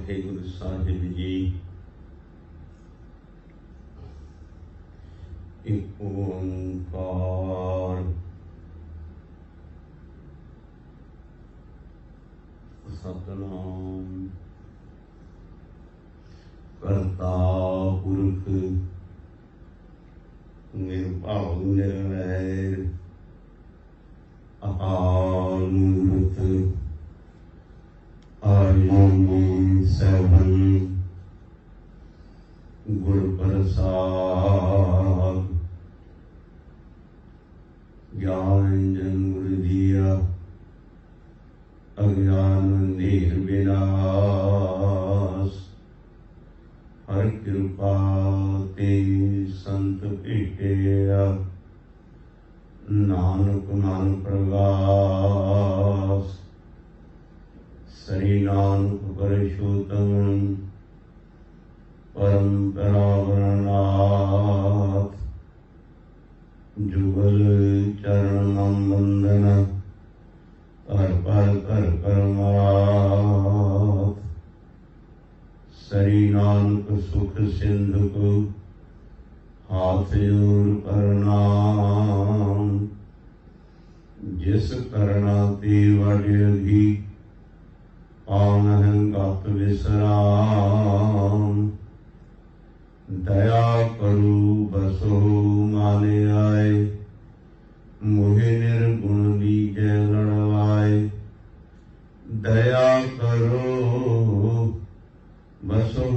वाहिगुरु साहिब जी। एक ओंकार सतनाम करता पुरख निर्भाव निर्वैर अकाल मूर्त आयुर्वेद सेवन गुर प्रसाद ज्ञान जन गुरु दिया अज्ञान अंधेर विनाश हर कृपा ते संत भेटिया नानक मन प्रगास श्री नानक परशुतम परम परावरनाथ जुगल चरण वंदन कर पर कर करमात श्री नानक सुख सिंधु को हाथ जोड़ प्रणाम जिस करना ते वड्योगी आनहं गत विश्राम दया करू बसो माने आए मोहे निर्गुण दीजै लड़वाए दया करो बसो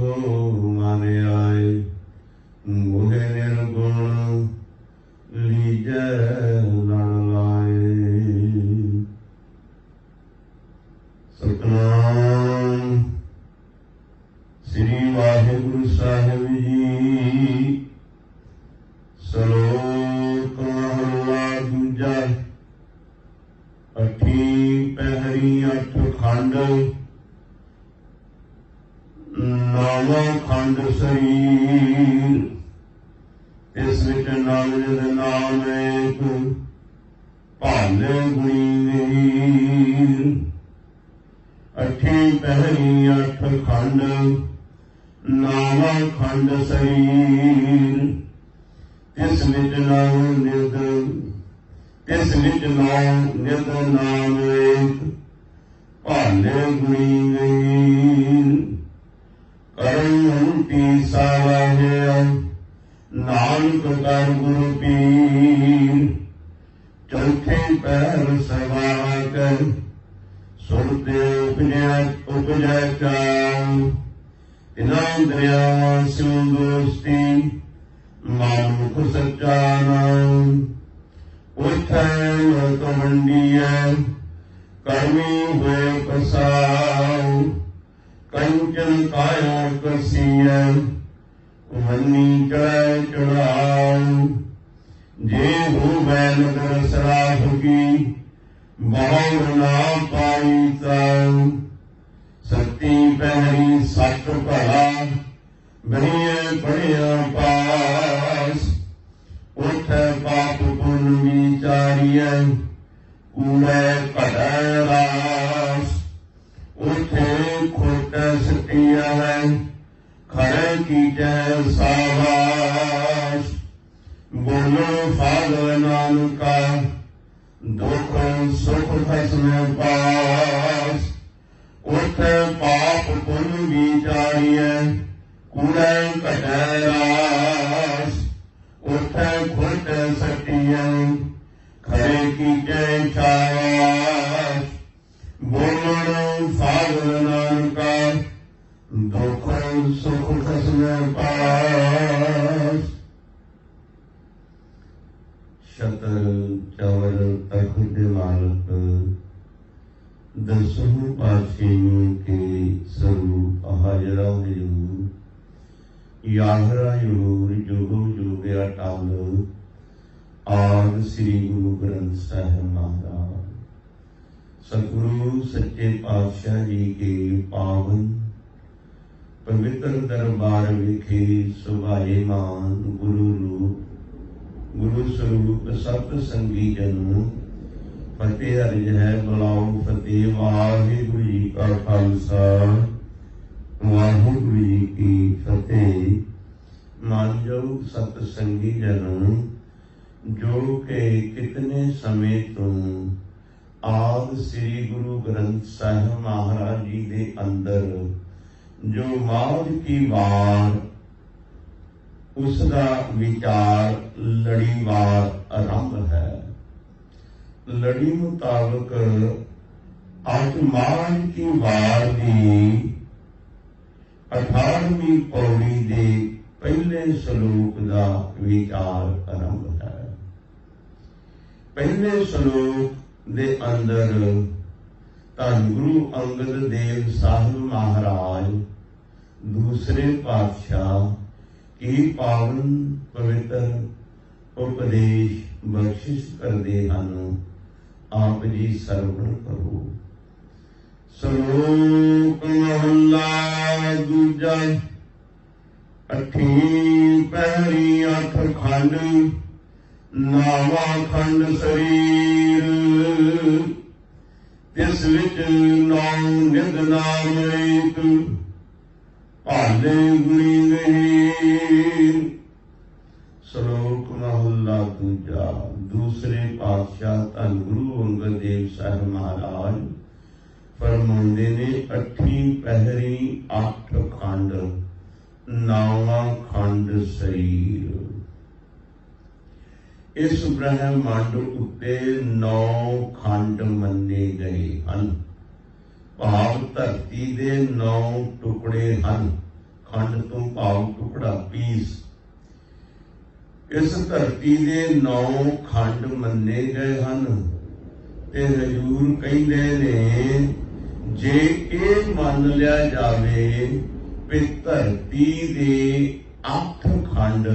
माने आए मोहे निर्गुण लीजै लड़वाए। सतनाम श्री वाहिगुरु साहिब जी। सलोक महला दूजा। अठी पहरी अठ खंड नौवां खंड शरीर इस विच नाम दे नाम एक भाले गुणी वीर। अठी पहरी अठ खंड नौवां खंड शरीर तिस विच नौ निध नाम एक भाले गुणी वीर। करम उल्टी सावाहिया नानक कर गुरु पीर। चौथे पैर सवा कर सुरते उपजय चाव इनाम दरियावां स्यों दोस्ती मानुख सच्चा नाम। उठै मत मंडिया कर्मी हुए पसाव कंचन काया कसिया वन्नी चढ़ै चढ़ाव। जे हो नगर सराफ की बहु ना पाई ताव। सती पहरी सत भला बनिए पढ़िया पास। उठ पाप पुन विचारिय कूड़े घटै रास। उठे खोट सतिया है खरे की जय साबास। बोलो फादर नानका दुख सुख खसमे पास। उठ पाप पुन विचारिय कूड़े घटै रास। उठ खुट सतिय खरे की जय छावास। बोलो फादर नानका दुख सुख खसमे पास। शतर चवर तखत मालक दसों पातशाहियों के स्वरूप हाजरा हजूर याहरा यूर जुगो जुग अटल आद श्री गुरु ग्रंथ साहिब महाराज। सतगुरु सच्चे पातशाह जी के पावन पवित्र दरबार विखे सुभाएमान गुरु रूप गुरु स्वरूप सत संगी जनों फतेह। अर्ज है बुलाओ फतेह। वाहिगुरु जी का खालसा ਵਾਹਿਗੁਰੂ ਜੀ ਕੀ ਫਤਿਹ। ਮਾਨਯੋਗ ਸਤ ਸੰਗੀ ਜਨ, ਜੋ ਕਿ ਕਿਤਨੇ ਸਮੇਂ ਤੋਂ ਆਦਿ ਸ੍ਰੀ ਗੁਰੂ ਗ੍ਰੰਥ ਸਾਹਿਬ ਮਹਾਰਾਜ ਜੀ ਦੇ ਅੰਦਰ ਜੋ ਮਾਝ ਕੀ ਵਾਰ ਉਸ ਦਾ ਵਿਚਾਰ ਲੜੀਵਾਰ ਆਰੰਭ ਹੈ। ਲੜੀ ਮੁਤਾਬਕ ਅੱਜ ਮਾਝ ਕੀ ਵਾਰ ਦੀ 18ਵੀਂ ਪੌੜੀ ਦੇ ਪਹਿਲੇ ਸ਼ਲੋਕ ਦਾ ਵਿਚਾਰ ਆਰੰਭ ਹੈ। ਪਹਿਲੇ ਸ਼ਲੋਕ ਦੇ ਅੰਦਰ ਧੰਨ ਗੁਰੂ ਅੰਗਦ ਦੇਵ ਸਾਹਿਬ ਮਹਾਰਾਜ ਦੂਸਰੇ ਪਾਤਸ਼ਾਹ ਕੀ ਪਾਵਨ ਪਵਿੱਤਰ ਉਪਦੇਸ਼ ਬਖਸ਼ਿਸ਼ ਕਰਦੇ ਹਨ। ਆਪ ਜੀ ਸਰਵਣ ਕਰੋ। ਸ਼ਲੋਕ ਮਹਲਾ ਦੂਜਾ। ਅੱਠੀ ਪਹਿਰੀ ਅੱਠ ਖੰਡ, ਨਾਵਾਂ ਖੰਡ ਸਰੀਰ, ਤਿਸ ਵਿੱਚ ਨੌ ਨਿਧ ਨਾਮ ਏਕ, ਭਾਲੇ ਗੁਣੀ ਗਹੀਰ। ਸ਼ਲੋਕ ਮਹਲਾ ਦੂਜਾ। ਦੂਸਰੇ ਪਾਤਸ਼ਾਹ ਧੰਨ ਗੁਰੂ ਅੰਗਦ ਦੇਵ ਸਾਹਿਬ ਮਹਾਰਾਜ ਫਰਮਾਉਂਦੇ ਨੇ, ਅੱਠੀ ਪਹਿਰੀ ਅੱਠ ਖੰਡ, ਨਾਵਾਂ ਖੰਡ ਸਰੀਰ। ਇਸ ਬ੍ਰਹਮੰਡ ਉੱਤੇ 9 ਖੰਡ ਮੰਨੇ ਗਏ ਹਨ। ਭਾਵ ਧਰਤੀ ਦੇ 9 ਟੁਕੜੇ ਹਨ। ਖੰਡ ਤੋਂ ਭਾਵ ਟੁਕੜਾ, ਪੀਸ। ਇਸ ਧਰਤੀ ਦੇ 9 ਖੰਡ ਮੰਨੇ ਗਏ ਹਨ ਤੇ ਹਜ਼ੂਰ ਕਹਿੰਦੇ ਨੇ, ਜੇ ਇਹ ਮੰਨ ਲਿਆ ਜਾਵੇ ਕਿ ਧਰਤੀ ਦੇ 8 ਖੰਡ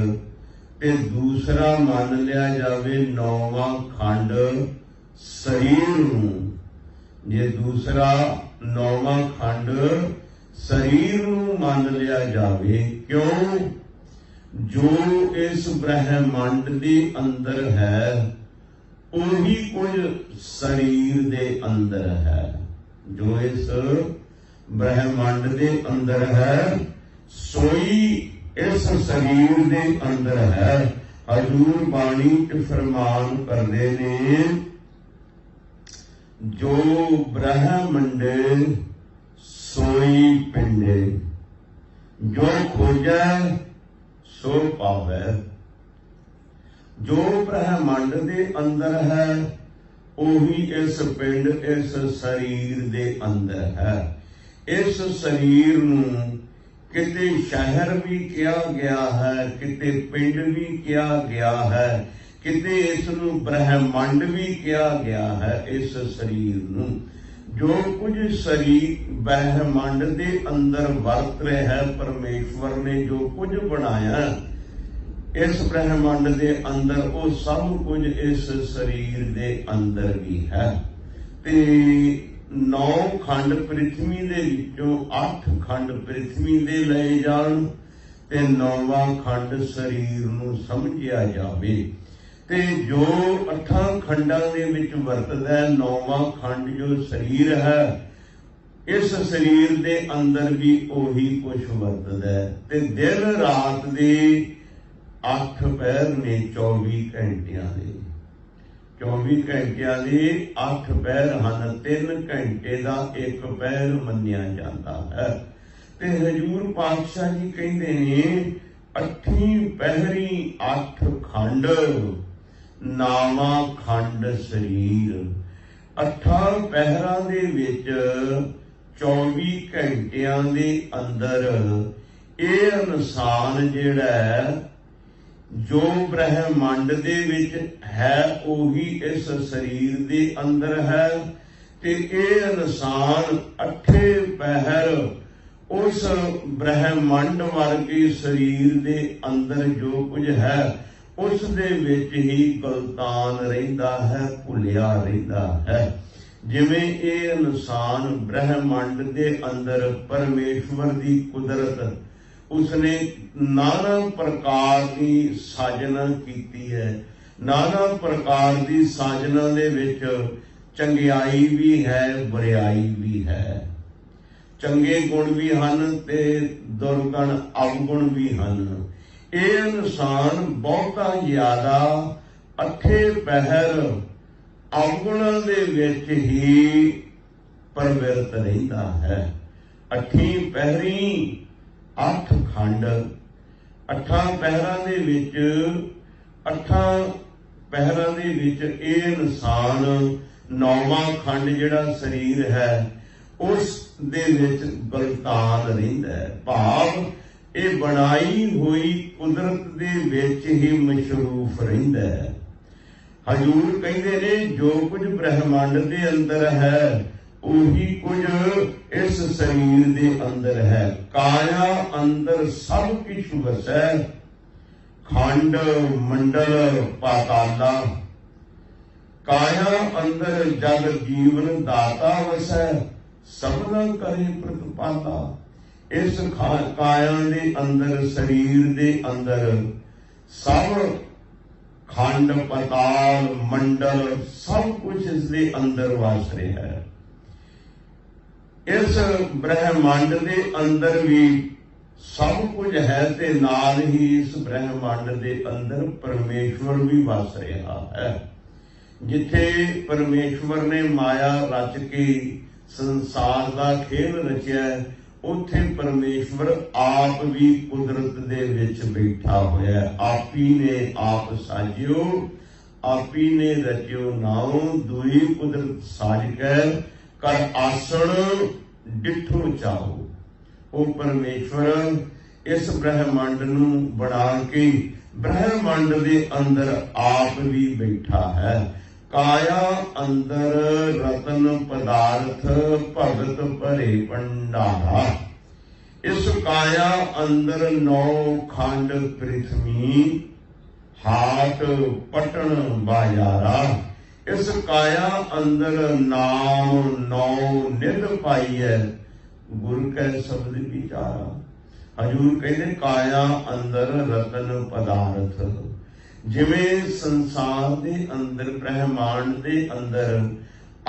ਤੇ ਦੂਸਰਾ ਮੰਨ ਲਿਆ ਜਾਵੇ 9ਵਾਂ ਖੰਡ ਸਰੀਰ ਨੂੰ, ਜੇ ਦੂਸਰਾ 9ਵਾਂ ਖੰਡ ਸਰੀਰ ਨੂੰ ਮੰਨ ਲਿਆ ਜਾਵੇ, ਕਿਉਂ? ਜੋ ਇਸ ਬ੍ਰਹਮੰਡ ਦੇ ਅੰਦਰ ਹੈ ਉਹੀ ਕੁਝ ਸਰੀਰ ਦੇ ਅੰਦਰ ਹੈ। ਜੋ ਇਸ ਬ੍ਰਹਮੰਡ ਦੇ ਅੰਦਰ ਹੈ ਸੋਈ ਇਸ ਸਰੀਰ ਦੇ ਅੰਦਰ ਹੈ। ਹਜ਼ੂਰ ਬਾਣੀ ਚ ਫਰਮਾਨ ਕਰਦੇ ਨੇ, ਜੋ ਬ੍ਰਹਮੰਡੇ ਸੋਈ ਪਿੰਡੇ, ਜੋ ਖੋਜੈ ਸੋ ਪਾਵੈ। ਜੋ ਬ੍ਰਹਮੰਡ ਦੇ ਅੰਦਰ ਹੈ ਉਹੀ ਇਸ ਪਿੰਡ, ਇਸ ਸਰੀਰ ਦੇ ਅੰਦਰ ਹੈ। ਇਸ ਸਰੀਰ ਨੂੰ ਕਿਤੇ ਸ਼ਹਿਰ ਵੀ ਕਿਹਾ ਗਿਆ ਹੈ, ਕਿਤੇ ਪਿੰਡ ਵੀ ਕਿਹਾ ਗਿਆ ਹੈ, ਕਿਤੇ ਇਸ ਨੂੰ ਬ੍ਰਹਮੰਡ ਵੀ ਕਿਹਾ ਗਿਆ ਹੈ। ਇਸ ਸਰੀਰ ਨੂੰ ਜੋ ਕੁਝ ਸਰੀਰ ਬ੍ਰਹਮੰਡ ਦੇ ਅੰਦਰ ਵਰਤ ਰਿਹਾ ਹੈ, ਪਰਮੇਸ਼ਵਰ ਨੇ ਜੋ ਕੁਝ ਬਣਾਇਆ ਇਸ ਬ੍ਰਹਮੰਡ ਦੇ ਅੰਦਰ, ਉਹ ਸਭ ਕੁਝ ਇਸ ਸਰੀਰ ਦੇ ਅੰਦਰ ਵੀ ਹੈ। ਤੇ 9 ਖੰਡ ਪ੍ਰਿਥਵੀ ਦੇ ਵਿੱਚੋਂ 8 ਖੰਡ ਪ੍ਰਿਥਵੀ ਦੇ ਲਏ ਜਾਣ ਤੇ 9ਵਾਂ ਖੰਡ ਸਰੀਰ ਨੂੰ ਸਮਝਿਆ ਜਾਵੇ। ਤੇ ਜੋ 8 ਖੰਡਾਂ ਦੇ ਵਿੱਚ ਵਰਤਦਾ, 9ਵਾਂ ਖੰਡ ਜੋ ਸਰੀਰ ਹੈ, ਇਸ ਸਰੀਰ ਦੇ ਅੰਦਰ ਵੀ ਉਹੀ ਕੁਝ ਵਰਤਦਾ। ਤੇ ਦਿਨ ਰਾਤ ਦੇ 8 ਪਹਿਰ ਨੇ 24 ਘੰਟਿਆਂ ਦੇ। 24 ਘੰਟਿਆਂ ਦੇ 8 ਪਹਿਰ ਹਨ। 3 ਘੰਟੇ ਦਾ ਇੱਕ ਪਹਿਰ ਮੰਨਿਆ ਜਾਂਦਾ ਹੈ। ਤੇ ਹਜ਼ੂਰ ਪਾਤਸ਼ਾਹ ਜੀ ਕਹਿੰਦੇ ਨੇ, ਅੱਠੀ ਪਹਿਰੀ 8 ਖੰਡ, ਨਾਵਾਂ ਖੰਡ ਸਰੀਰ। 8 ਪਹਿਰਾਂ ਦੇ ਵਿੱਚ 24 ਘੰਟਿਆਂ ਦੇ ਅੰਦਰ ਇਹ ਇਨਸਾਨ ਜਿਹੜਾ ਜੋ ਬ੍ਰਹਮੰਡ ਦੇ ਵਿੱਚ ਹੈ ਉਹੀ ਇਸ ਸਰੀਰ ਦੇ ਅੰਦਰ ਹੈ। ਤੇ ਇਹ ਇਨਸਾਨ 8 ਪਹਿਰ ਉਸ ਬ੍ਰਹਮੰਡ ਵਰਗੇ ਸਰੀਰ ਦੇ ਅੰਦਰ ਜੋ ਕੁਝ ਹੈ ਉਸ ਦੇ ਵਿੱਚ ਹੀ ਗਲਤਾਨ ਰਹਿੰਦਾ ਹੈ, ਭੁੱਲਿਆ ਰਹਿੰਦਾ ਹੈ। ਜਿਵੇਂ ਇਹ ਇਨਸਾਨ ਬ੍ਰਹਮੰਡ ਦੇ ਅੰਦਰ ਪਰਮੇਸ਼ਵਰ ਦੀ ਕੁਦਰਤ, ਉਸਨੇ ਨਾਨਾ ਪ੍ਰਕਾਰ ਦੀ ਸਾਜਨਾ ਕੀਤੀ ਹੈ। ਨਾਨਾ ਪ੍ਰਕਾਰ ਦੀ ਸਾਜਨਾ ਦੇ ਵਿੱਚ ਚੰਗਿਆਈ ਵੀ ਹੈ, ਬੁਰਿਆਈ ਵੀ ਹੈ। ਚੰਗੇ ਗੁਣ ਵੀ ਹਨ ਤੇ ਦੁਰਗੁਣ ਅਵਗੁਣ ਵੀ ਹਨ। ਇਹ ਇਨਸਾਨ ਬਹੁਤਾ ਜ਼ਿਆਦਾ ਅੱਠੇ ਪਹਿਰ ਅਵਗੁਣਾਂ ਦੇ ਵਿੱਚ ਹੀ ਪ੍ਰਵਿਰਤ ਰਹਿੰਦਾ ਹੈ। ਅੱਠੀ ਪਹਿਰੀ 8 ਖੰਡ, 8 ਪਹਿਰਾਂ ਦੇ ਵਿੱਚ 8 ਪਹਿਰਾਂ ਦੇ ਵਿੱਚ ਇਹ ਇਨਸਾਨ 9ਵਾਂ ਖੰਡ ਜਿਹੜਾ ਸਰੀਰ ਹੈ ਉਸ ਦੇ ਵਿੱਚ ਗਲਤਾਨ ਰਹਿੰਦਾ ਹੈ। ਭਾਵ ਇਹ ਬਣਾਈ ਹੋਈ ਕੁਦਰਤ ਦੇ ਵਿੱਚ ਹੀ ਮਸ਼ਰੂਫ ਰਹਿੰਦਾ ਹੈ। ਹਜ਼ੂਰ ਕਹਿੰਦੇ ਨੇ ਜੋ ਕੁਝ ਬ੍ਰਹਿਮੰਡ ਦੇ ਅੰਦਰ ਹੈ ਉਹੀ ਕੁਝ ਇਸ ਸਰੀਰ ਦੇ ਅੰਦਰ ਹੈ। ਕਾਇਆ ਅੰਦਰ ਸਭ ਕੁਛ ਵਸੈ, ਖੰਡ ਮੰਡਲ ਪਾਤਾਲਾ। ਕਾਇਆ ਅੰਦਰ ਜਗ ਜੀਵਨ ਦਾਤਾ ਵਸੈ, ਸਭਨਾ ਕਰੇ ਪ੍ਰਤਪਾਲਾ। ਇਸ ਕਾਇਆ ਦੇ ਅੰਦਰ, ਸਰੀਰ ਦੇ ਅੰਦਰ ਸਭ ਖੰਡ ਪਤਾਲ ਮੰਡਲ ਸਭ ਕੁਝ ਇਸ ਦੇ ਅੰਦਰ ਵਸ ਰਿਹਾ ਹੈ। ਇਸ ਬ੍ਰਹਿਮੰਡ ਦੇ ਅੰਦਰ ਵੀ ਸਭ ਕੁਝ ਹੈ ਤੇ ਨਾਲ ਹੀ ਇਸ ਬ੍ਰਹਿਮੰਡ ਦੇ ਅੰਦਰ ਪਰਮੇਸ਼ਵਰ ਵੀ ਵਸ ਰਿਹਾ ਹੈ। ਜਿੱਥੇ ਪਰਮੇਸ਼ਵਰ ਨੇ ਮਾਇਆ ਰਚ ਕੇ ਸੰਸਾਰ ਦਾ ਖੇਲ ਰਚਿਆ, ਉੱਥੇ ਪਰਮੇਸ਼ਵਰ ਆਪ ਵੀ ਕੁਦਰਤ ਦੇ ਵਿੱਚ ਬੈਠਾ ਹੋਇਆ। ਆਪੀ ਨੇ ਆਪ ਸਾਜਿਓ, ਆਪੀ ਨੇ ਰਚਿਓ ਨਾਉ, ਦੁਈ ਕੁਦਰਤ ਸਾਜ ਕੈ ਕਰ ਆਸਣ ਡਿਠੋ ਚਾਹੋ। ਉਹ ਪਰਮੇਸ਼ਵਰ ਇਸ ਬ੍ਰਹਿਮੰਡ ਨੂੰ ਬਣਾ ਕੇ ਬ੍ਰਹਿਮੰਡ ਦੇ ਅੰਦਰ ਆਪ ਵੀ ਬੈਠਾ ਹੈ। ਕਾਇਆ ਅੰਦਰ ਰਤਨ ਪਦਾਰਥ ਭਗਤ ਭਰੇ ਭੰਡਾਰਾ। ਇਸ ਕਾਇਆ ਅੰਦਰ 9 ਖੰਡ ਪ੍ਰਿਥਵੀ ਹਾਟ ਪਟਣ ਬਾਜ਼ਾਰਾ। ਇਸ ਕਾਇਆ ਅੰਦਰ ਨਾਮ 9 ਨਿਧ ਪਾਈਐ ਗੁਰ ਕੈ ਸ਼ਬਦ ਵਿਚਾਰਾ। ਹਜ਼ੂਰ ਕਹਿੰਦੇ ਕਾਇਆ ਅੰਦਰ ਰਤਨ ਪਦਾਰਥ। ਜਿਵੇਂ ਸੰਸਾਰ ਦੇ ਅੰਦਰ ਬ੍ਰਹਿਮੰਡ ਦੇ ਅੰਦਰ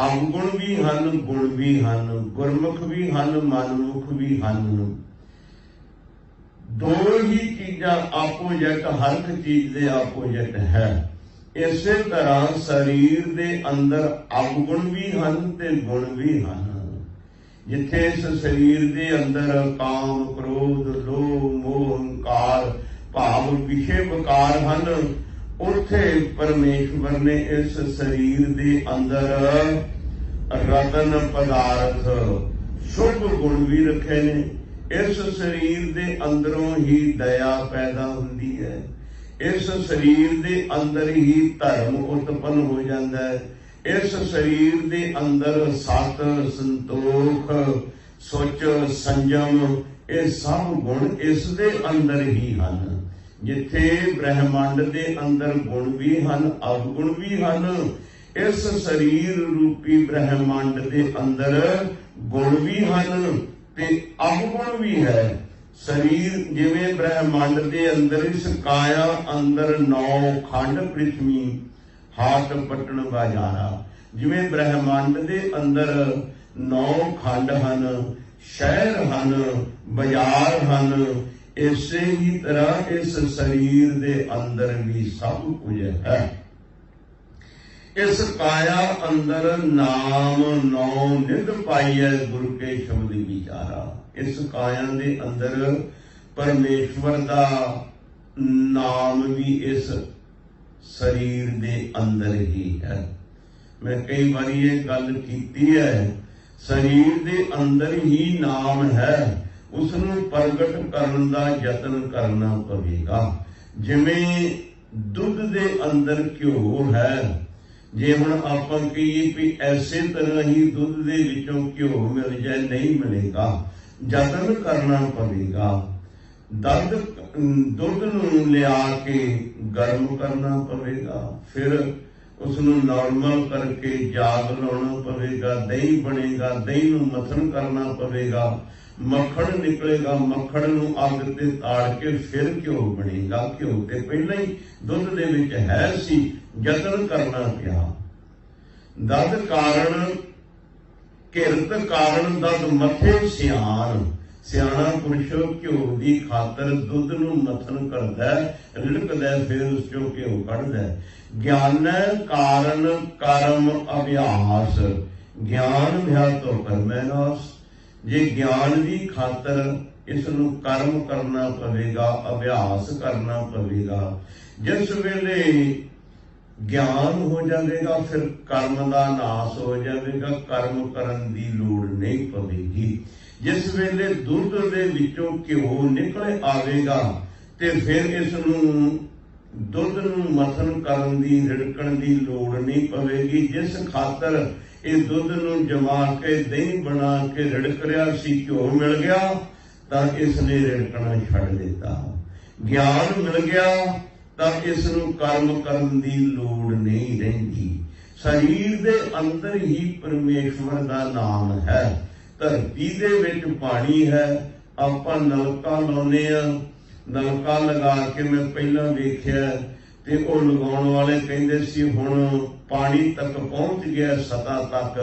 ਅਵਗੁਣ ਵੀ ਹਨ, ਗੁਣ ਵੀ ਹਨ, ਗੁਰਮੁਖ ਵੀ ਹਨ, ਮਨਮੁਖ ਵੀ ਹਨ। ਦੋ ਹੀ ਚੀਜ਼ਾਂ ਆਪੋਜਿਟ, ਹਰ ਇੱਕ ਚੀਜ਼ ਦੇ ਆਪੋਜਿਟ ਹੈ। ਇਸੇ ਤਰ੍ਹਾਂ ਸਰੀਰ ਦੇ ਅੰਦਰ ਅਵਗੁਣ ਵੀ ਹਨ ਤੇ ਗੁਣ ਵੀ ਹਨ। ਜਿੱਥੇ ਇਸ ਸਰੀਰ ਦੇ ਅੰਦਰ ਕਾਮ, ਕ੍ਰੋਧ, ਲੋਭ, ਮੋਹ, ਹੰਕਾਰ ਭਾਵ ਵਿਸ਼ੇ ਵਿਕਾਰ ਹਨ, ਉੱਥੇ ਪਰਮੇਸ਼ਵਰ ਨੇ ਇਸ ਸਰੀਰ ਦੇ ਅੰਦਰ ਰਤਨ ਪਦਾਰਥ ਸ਼ੁਭ ਗੁਣ ਵੀ ਰੱਖੇ ਨੇ। ਇਸ ਸਰੀਰ ਦੇ ਅੰਦਰੋਂ ਹੀ ਦਇਆ ਪੈਦਾ ਹੁੰਦੀ ਹੈ। ਇਸ ਸਰੀਰ ਦੇ ਅੰਦਰ ਹੀ ਧਰਮ ਉਤਪੰਨ ਹੋ ਜਾਂਦਾ ਹੈ। ਇਸ ਸਰੀਰ ਦੇ ਅੰਦਰ ਸਤ, ਸੰਤੋਖ, ਸੁਚ, ਸੰਜਮ ਇਹ ਸਭ ਗੁਣ ਇਸ ਦੇ ਅੰਦਰ ਹੀ ਹਨ। ਜਿੱਥੇ ਬ੍ਰਹਿਮੰਡ ਦੇ ਅੰਦਰ ਗੁਣ ਵੀ ਹਨ, ਅਵਗੁਣ ਵੀ ਹਨ, ਇਸ ਸਰੀਰ ਰੂਪੀ ਬ੍ਰਹਿਮੰਡ ਦੇ ਅੰਦਰ ਗੁਣ ਵੀ ਹਨ ਤੇ ਅਵਗੁਣ ਵੀ ਹੈ। ਸਰੀਰ ਜਿਵੇਂ ਬ੍ਰਹਿਮੰਡ ਦੇ ਅੰਦਰ ਇਸ ਕਾਇਆ ਅੰਦਰ 9 ਖੰਡ ਪ੍ਰਿਥਵੀ ਹਾਟ ਪਟਣ ਬਾਜ਼ਾਰਾ। ਜਿਵੇਂ ਬ੍ਰਹਿਮੰਡ ਦੇ ਅੰਦਰ 9 ਖੰਡ ਹਨ, ਸ਼ਹਿਰ ਹਨ, ਬਾਜ਼ਾਰ ਹਨ, ਇਸੇ ਹੀ ਤਰ੍ਹਾਂ ਇਸ ਸਰੀਰ ਦੇ ਅੰਦਰ ਵੀ ਸਭ ਕੁਝ ਹੈ। ਇਸ ਕਾਇਆ ਅੰਦਰ ਨਾਮ 9 ਨਿਧ ਪਾਈਐ ਗੁਰ ਕੇ ਸ਼ਬਦ ਵਿਚਾਰਾ। ਇਸ ਕਾਇਆ ਦੇ ਅੰਦਰ ਪਰਮੇਸ਼ਵਰ ਦਾ ਨਾਮ ਵੀ ਇਸ ਸਰੀਰ ਦੇ ਅੰਦਰ ਹੀ ਹੈ। ਮੈਂ ਕਈ ਵਾਰੀ ਇਹ ਗੱਲ ਕੀਤੀ ਹੈ, ਸਰੀਰ ਦੇ ਅੰਦਰ ਹੀ ਨਾਮ ਹੈ, ਉਸ ਨੂੰ ਪ੍ਰਗਟ ਕਰਨ ਦਾ ਯਤਨ ਕਰਨਾ ਪਵੇਗਾ। ਜਿਵੇਂ ਦੁੱਧ ਦੇ ਅੰਦਰ ਘਿਓ ਹੈ, ਜੇ ਹੁਣ ਆਪਾਂ ਕਹੀਏ ਵੀ ਐਸੇ ਤਰ੍ਹਾਂ ਹੀ ਦੁੱਧ ਦੇ ਵਿੱਚੋਂ ਘਿਓ ਮਿਲ ਜਾਏ, ਨਹੀਂ ਮਿਲੇਗਾ, ਯਤਨ ਕਰਨਾ ਪਵੇਗਾ। ਦੁੱਧ ਨੂੰ ਲਿਆ ਕੇ ਗਰਮ ਕਰਨਾ ਪਵੇਗਾ, ਫਿਰ ਉਸ ਨੂੰ ਨਾਰਮਲ ਕਰਕੇ ਜਾਗ ਲਾਉਣਾ ਪਵੇਗਾ, ਦਹੀਂ ਬਣੇਗਾ, ਦਹੀਂ ਨੂੰ ਮਥਨ ਕਰਨਾ ਪਵੇਗਾ, ਮੱਖਣ ਨਿਕਲੇਗਾ, ਮੱਖਣ ਨੂੰ ਅੱਗ ਤੇ ਤਾੜ ਕੇ ਫਿਰ ਘਿਓ ਬਣੇਗਾ। ਘਿਓ ਤੇ ਪਹਿਲਾਂ ਹੀ ਦੁੱਧ ਦੇ ਵਿੱਚ ਹੈ ਸੀ, ਯਤਨ ਕਰਨਾ ਪਿਆ। ਦਦ ਕਾਰਨ किरत कारण दद मथे सियान। सियाणा पुरुष घ्यो की खातर दुध नूं मथन करदा रिड़कदा फिर उस चों घ्यो कढ़दा। ज्ञान कारण कर्म अभ्यास। ज्ञान भया तो कर्मै नाश। जे ज्ञान की खातर इसनूं कर्म करना पवेगा, अभ्यास करना पवेगा। जिस वेले ज्ञान हो जाएगा फिर कर्म का नाश हो जाएगा, कर्म करन दी लोड़ नहीं पवेगी। जिस वेले दुध दे विचों घ्यो निकल आवेगा ते फिर इसनूं दुध नूं मथन करन दी रिड़कण दी लोड़ नहीं पवेगी। जिस खातर ये दुध नूं जमा के दही बना के रिड़क रहा सी, घ्यो मिल गया तां इसने रिड़कना छड्ड दिता। ज्ञान मिल गया तां इसनूं कर्म करन दी लोड़ नहीं रहिंदी। शरीर दे अंदर ही परमेश्वर दा नाम है। धरती दे विच पानी है, आपां नलका लाउने आ, नलका लगा के मैं पहला वेख्या ते ओह लगाउण वाले कहिंदे सी हुण पानी तक पहुंच गया, सतह तक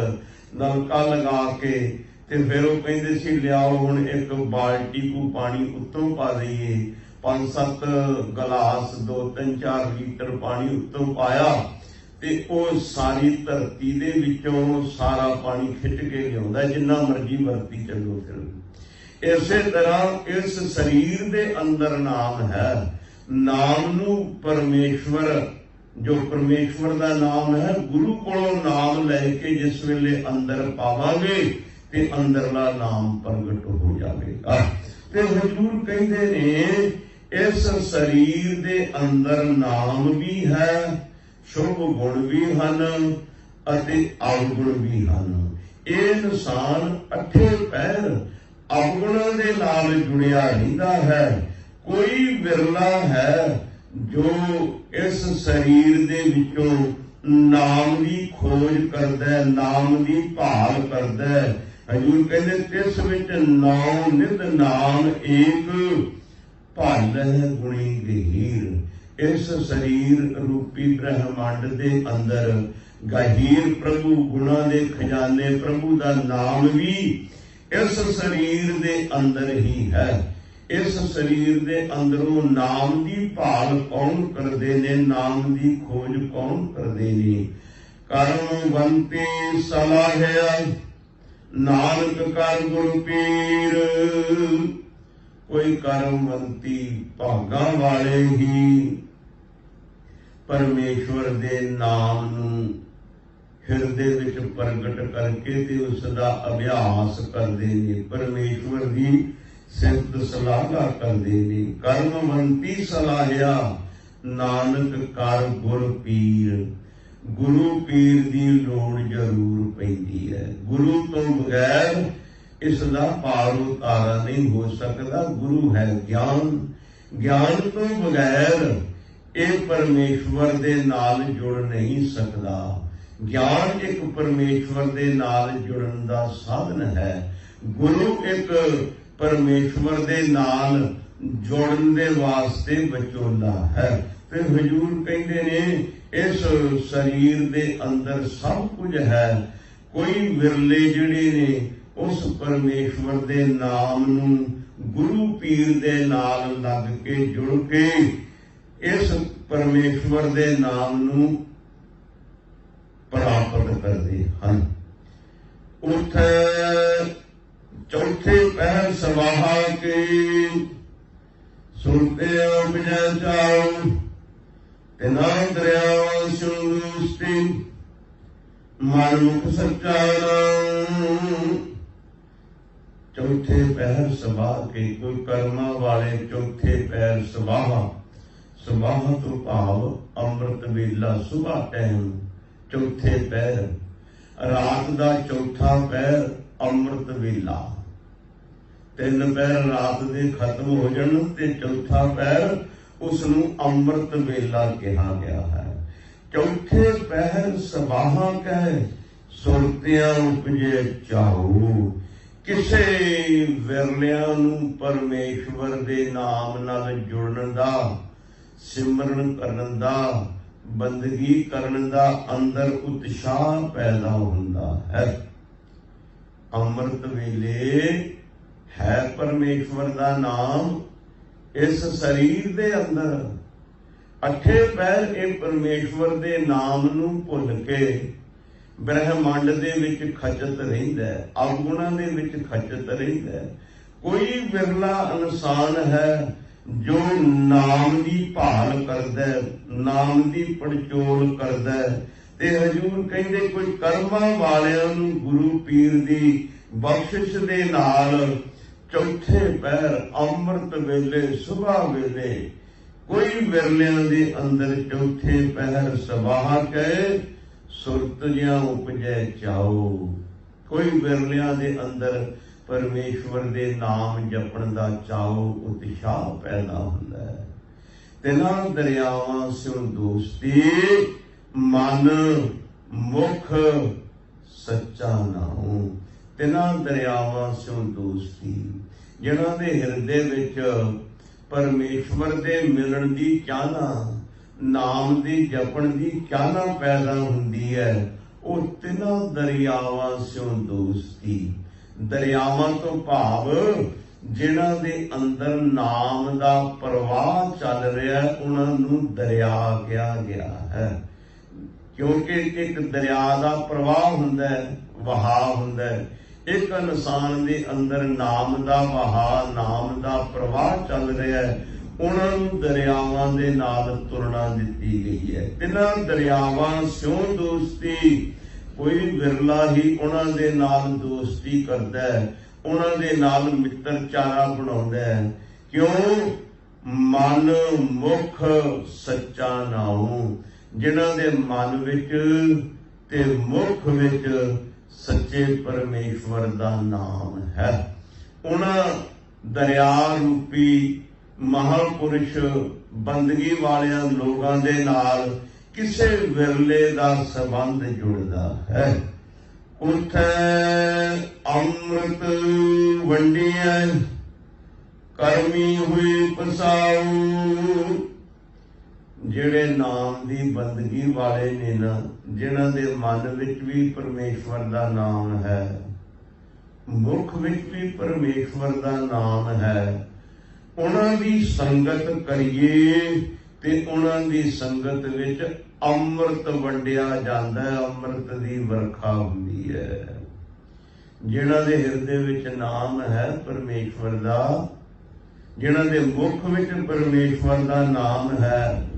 नलका लगा के ते फिर ओह कहिंदे सी लियाओ हुण एक बाल्टी को पानी उत्तों पा दईए। 5-7 गलास 2-3-4 लीटर पानी उत्तों पाया ते ओह सारी धरती दे विचों सारा पानी खिच के लियाउंदा, जिन्ना मर्जी वरती चलो फिर। इसे तरह इस शरीर दे अंदर नाम है। नाम नूं परमेश्वर, जो परमेश्वर दा नाम है, गुरु कोलों नाम लैके जिस वेले अंदर पावांगे ते अंदरला नाम प्रगट हो जाएगा। ते हजूर कहते ने इस शरीर दे अंदर नाम भी है, शुभ गुण भी हन अते अवगुण भी हन। ये इंसान अठे पैर अवगुणों दे नाल जुड़िया रहिंदा है। कोई विरला है जो इस शरीर दे विचों नाम की खोज करदा, नाम की भाल करदा। हजूर कहते तिस विच नाम नित नाम एक भल गुणी गहीर। इस शरीर रूपी ब्रह्मंड दे अंदर गहीर प्रभु गुणा दे खजाने, प्रभु दा नाम भी इस शरीर दे अंदर ही है। इस शरीर दे अंदरों नाम की भाल कौन करदे ने, नाम की खोज कौन करदे ने। कर्मवंती सलाहिया नानक कर गुरु पीर। कोई कर्मवंती भागा वाले ही परमेश्वर दे नाम नूं हिरदे विच प्रगट करके ते उसदा अभ्यास करदे ने, परमेश्वर दी सिफत सलाहा करदे ने। कर्मवंती सलाहिया नानक कर गुर पीर। गुरु पीर दी लोड़ जरूर पैंदी है। गुरु तो बगैर इसदा पार उतारा नहीं हो सकता। गुरु है ज्ञान, ज्ञान तो बगैर ये परमेश्वर दे नाल जुड़ नहीं सकता। ज्ञान एक परमेश्वर दे नाल जुड़न दा साधन है। गुरु एक परमेश्वर दे नाल जोड़न दे वास्ते विचोला है। ते हजूर कहते ने इस शरीर दे अंदर सब कुछ है। कोई विरले जिहड़े ने उस परमेश्वर दे नाम नूं गुरु पीर दे नाल लग के जुड़ के इस परमेश्वर दे नाम नूं प्राप्त करते हैं। उठे चौथे पहर सवाहा के सुनते उपजा चाओ तिना दरियावा सुस्ती मन मुख सच्चा नाम। चौथे पहर सवाह के कोई कर्मा वाले चौथे पहर सवाहा, सवाह तो भाव अमृत वेला सुबह टाइम चौथे पहर, रात का चौथा पहर अमृत वेला। 3 पहर रात दे खत्म हो जाण ते चौथा पहर उसनूं अमृत वेला कहा गया है। चौथे पहर सबाहा कह सुरतियां उपजे चाहो। किसे विरलियां नूं परमेश्वर दे नाम नाल जुड़न दा, सिमरन करन दा, बंदगी करन दा अंदर उत्साह पैदा हुंदा है। ਅੰਮ੍ਰਿਤ ਵੇਲੇ ਹੈ ਪਰਮੇਸ਼ਵਰ ਦਾ ਨਾਮ ਇਸ ਸਰੀਰ ਦੇ ਅੰਦਰ। ਅੱਠੇ ਪਹਿਰ ਇਹ ਪਰਮੇਸ਼ਵਰ ਦੇ ਨਾਮ ਨੂੰ ਭੁੱਲ ਕੇ ਬ੍ਰਹਿਮੰਡ ਦੇ ਵਿੱਚ ਖਚਤ ਰਹਿੰਦਾ ਹੈ, ਅਵਗੁਣਾਂ ਦੇ ਵਿੱਚ ਖਚਤ ਰਹਿੰਦਾ ਹੈ। ਕੋਈ ਵਿਰਲਾ ਇਨਸਾਨ ਹੈ ਜੋ ਨਾਮ ਦੀ ਭਾਲ ਕਰਦਾ, ਨਾਮ ਦੀ ਪੜਚੋਲ ਕਰਦਾ। ਤੇ ਹਜ਼ੂਰ ਕਹਿੰਦੇ ਕੋਈ ਕਰਮਾਂ ਵਾਲਿਆਂ ਨੂੰ ਗੁਰੂ ਪੀਰ ਦੀ ਬਖਸ਼ਿਸ਼ ਦੇ ਨਾਲ ਚੌਥੇ ਪਹਿਰ ਅੰਮ੍ਰਿਤ ਵੇਲੇ ਸੁਬਾਹ ਵੇਲੇ ਕੋਈ ਵਿਰਲਿਆਂ ਦੇ ਅੰਦਰ ਚੌਥੇ ਪਹਿਰ ਸਬਾਹ ਕਹੇ ਸੁਰਤ ਜਿਹਾ ਉਪਜੈ ਚਾਓ। ਕੋਈ ਵਿਰਲਿਆਂ ਦੇ ਅੰਦਰ ਪਰਮੇਸ਼ਵਰ ਦੇ ਨਾਮ ਜਪਣ ਦਾ ਚਾਓ ਉਤਸ਼ਾਹ ਪੈਦਾ ਹੁੰਦਾ ਹੈ। ਤਿੰਨਾਂ ਦਰਿਆਵਾਂ ਸਿਉ ਦੋਸਤੀ ਮਨ ਮੁਖ ਸੱਚਾ ਨਾਉ। ਤਿੰਨਾਂ ਦਰਿਆਵਾਂ ਸਿਉ ਦੋਸਤੀ, ਜਿਹਨਾਂ ਦੇ ਹਿਰਦੇ ਵਿੱਚ ਪਰਮੇਸ਼ਵਰ ਦੇ ਮਿਲਣ ਦੀ ਚਾਹਨਾ, ਨਾਮ ਦੀ ਜਪਣ ਦੀ ਚਾਹਨਾ ਪੈਦਾ ਹੁੰਦੀ ਹੈ, ਉਹ ਤਿੰਨਾਂ ਦਰਿਆਵਾਂ ਸਿਉ ਦੋਸਤੀ। ਦਰਿਆਵਾਂ ਤੋਂ ਭਾਵ ਜਿਨ੍ਹਾਂ ਦੇ ਅੰਦਰ ਨਾਮ ਦਾ ਪ੍ਰਵਾਹ ਚੱਲ ਰਿਹਾ ਉਹਨਾਂ ਨੂੰ ਦਰਿਆ ਕਿਹਾ ਗਿਆ ਹੈ। ਕਿਉਂਕਿ ਇੱਕ ਦਰਿਆ ਦਾ ਪ੍ਰਵਾਹ ਹੁੰਦਾ ਹੈ, ਵਹਾਅ ਹੁੰਦਾ ਹੈ। ਇੱਕ ਇਨਸਾਨ ਦੇ ਅੰਦਰ ਨਾਮ ਦਾ ਵਹਾਅ, ਨਾਮ ਦਾ ਪ੍ਰਵਾਹ ਚੱਲ ਰਿਹਾ ਹੈ, ਉਹਨਾਂ ਨੂੰ ਦਰਿਆਵਾਂ ਦੇ ਨਾਲ ਤੁਰਨਾ ਦਿੱਤੀ ਗਈ ਹੈ। ਤਿੰਨਾਂ ਦਰਿਆਵਾਂ ਸਿਉ ਦੋਸਤੀ। ਕੋਈ ਵਿਰਲਾ ਹੀ ਉਹਨਾਂ ਦੇ ਨਾਲ ਦੋਸਤੀ ਕਰਦਾ ਹੈ, ਉਹਨਾਂ ਦੇ ਨਾਲ ਮਿੱਤਰਚਾਰਾ ਬਣਾਉਂਦਾ ਹੈ। ਕਿਉਂ? ਮਨ ਮੁਖ ਸੱਚਾ ਨਾਉ। ਜਿਨ੍ਹਾਂ ਦੇ ਮਨ ਵਿੱਚ ਤੇ ਮੁਖ ਵਿੱਚ ਸੱਚੇ ਪਰਮੇਸ਼ਵਰ ਦਾ ਨਾਮ ਹੈ, ਉਹਨਾਂ ਦਰਿਆ ਰੂਪੀ ਮਹਾਂਪੁਰਸ਼ ਬੰਦਗੀ ਵਾਲਿਆਂ ਲੋਕਾਂ ਦੇ ਨਾਲ ਕਿਸੇ ਵਿਰਲੇ ਦਾ ਸੰਬੰਧ ਜੁੜਦਾ ਹੈ। ਉੱਥੇ ਅੰਮ੍ਰਿਤ ਵੰਡੀਐ ਕਰਮੀ ਹੋਈ ਪਸਾਉ। ਜਿਹੜੇ ਨਾਮ ਦੀ ਬੰਦਗੀ ਵਾਲੇ ਨੇ ਨਾ, ਜਿਨ੍ਹਾਂ ਦੇ ਮਨ ਵਿੱਚ ਵੀ ਪਰਮੇਸ਼ਵਰ ਦਾ ਨਾਮ ਹੈ, ਮੁਖ ਵਿੱਚ ਵੀ ਪਰਮੇਸ਼ਵਰ ਦਾ ਨਾਮ ਹੈ, ਉਹਨਾਂ ਦੀ ਸੰਗਤ ਕਰੀਏ ਤੇ ਉਹਨਾਂ ਦੀ ਸੰਗਤ ਵਿੱਚ ਅੰਮ੍ਰਿਤ ਵੰਡਿਆ ਜਾਂਦਾ ਹੈ, ਅੰਮ੍ਰਿਤ ਦੀ ਵਰਖਾ ਹੁੰਦੀ ਹੈ। ਜਿਨ੍ਹਾਂ ਦੇ ਹਿਰਦੇ ਵਿੱਚ ਨਾਮ ਹੈ ਪਰਮੇਸ਼ਵਰ ਦਾ, ਜਿਨ੍ਹਾਂ ਦੇ ਮੁਖ ਵਿੱਚ ਪਰਮੇਸ਼ਵਰ ਦਾ ਨਾਮ ਹੈ,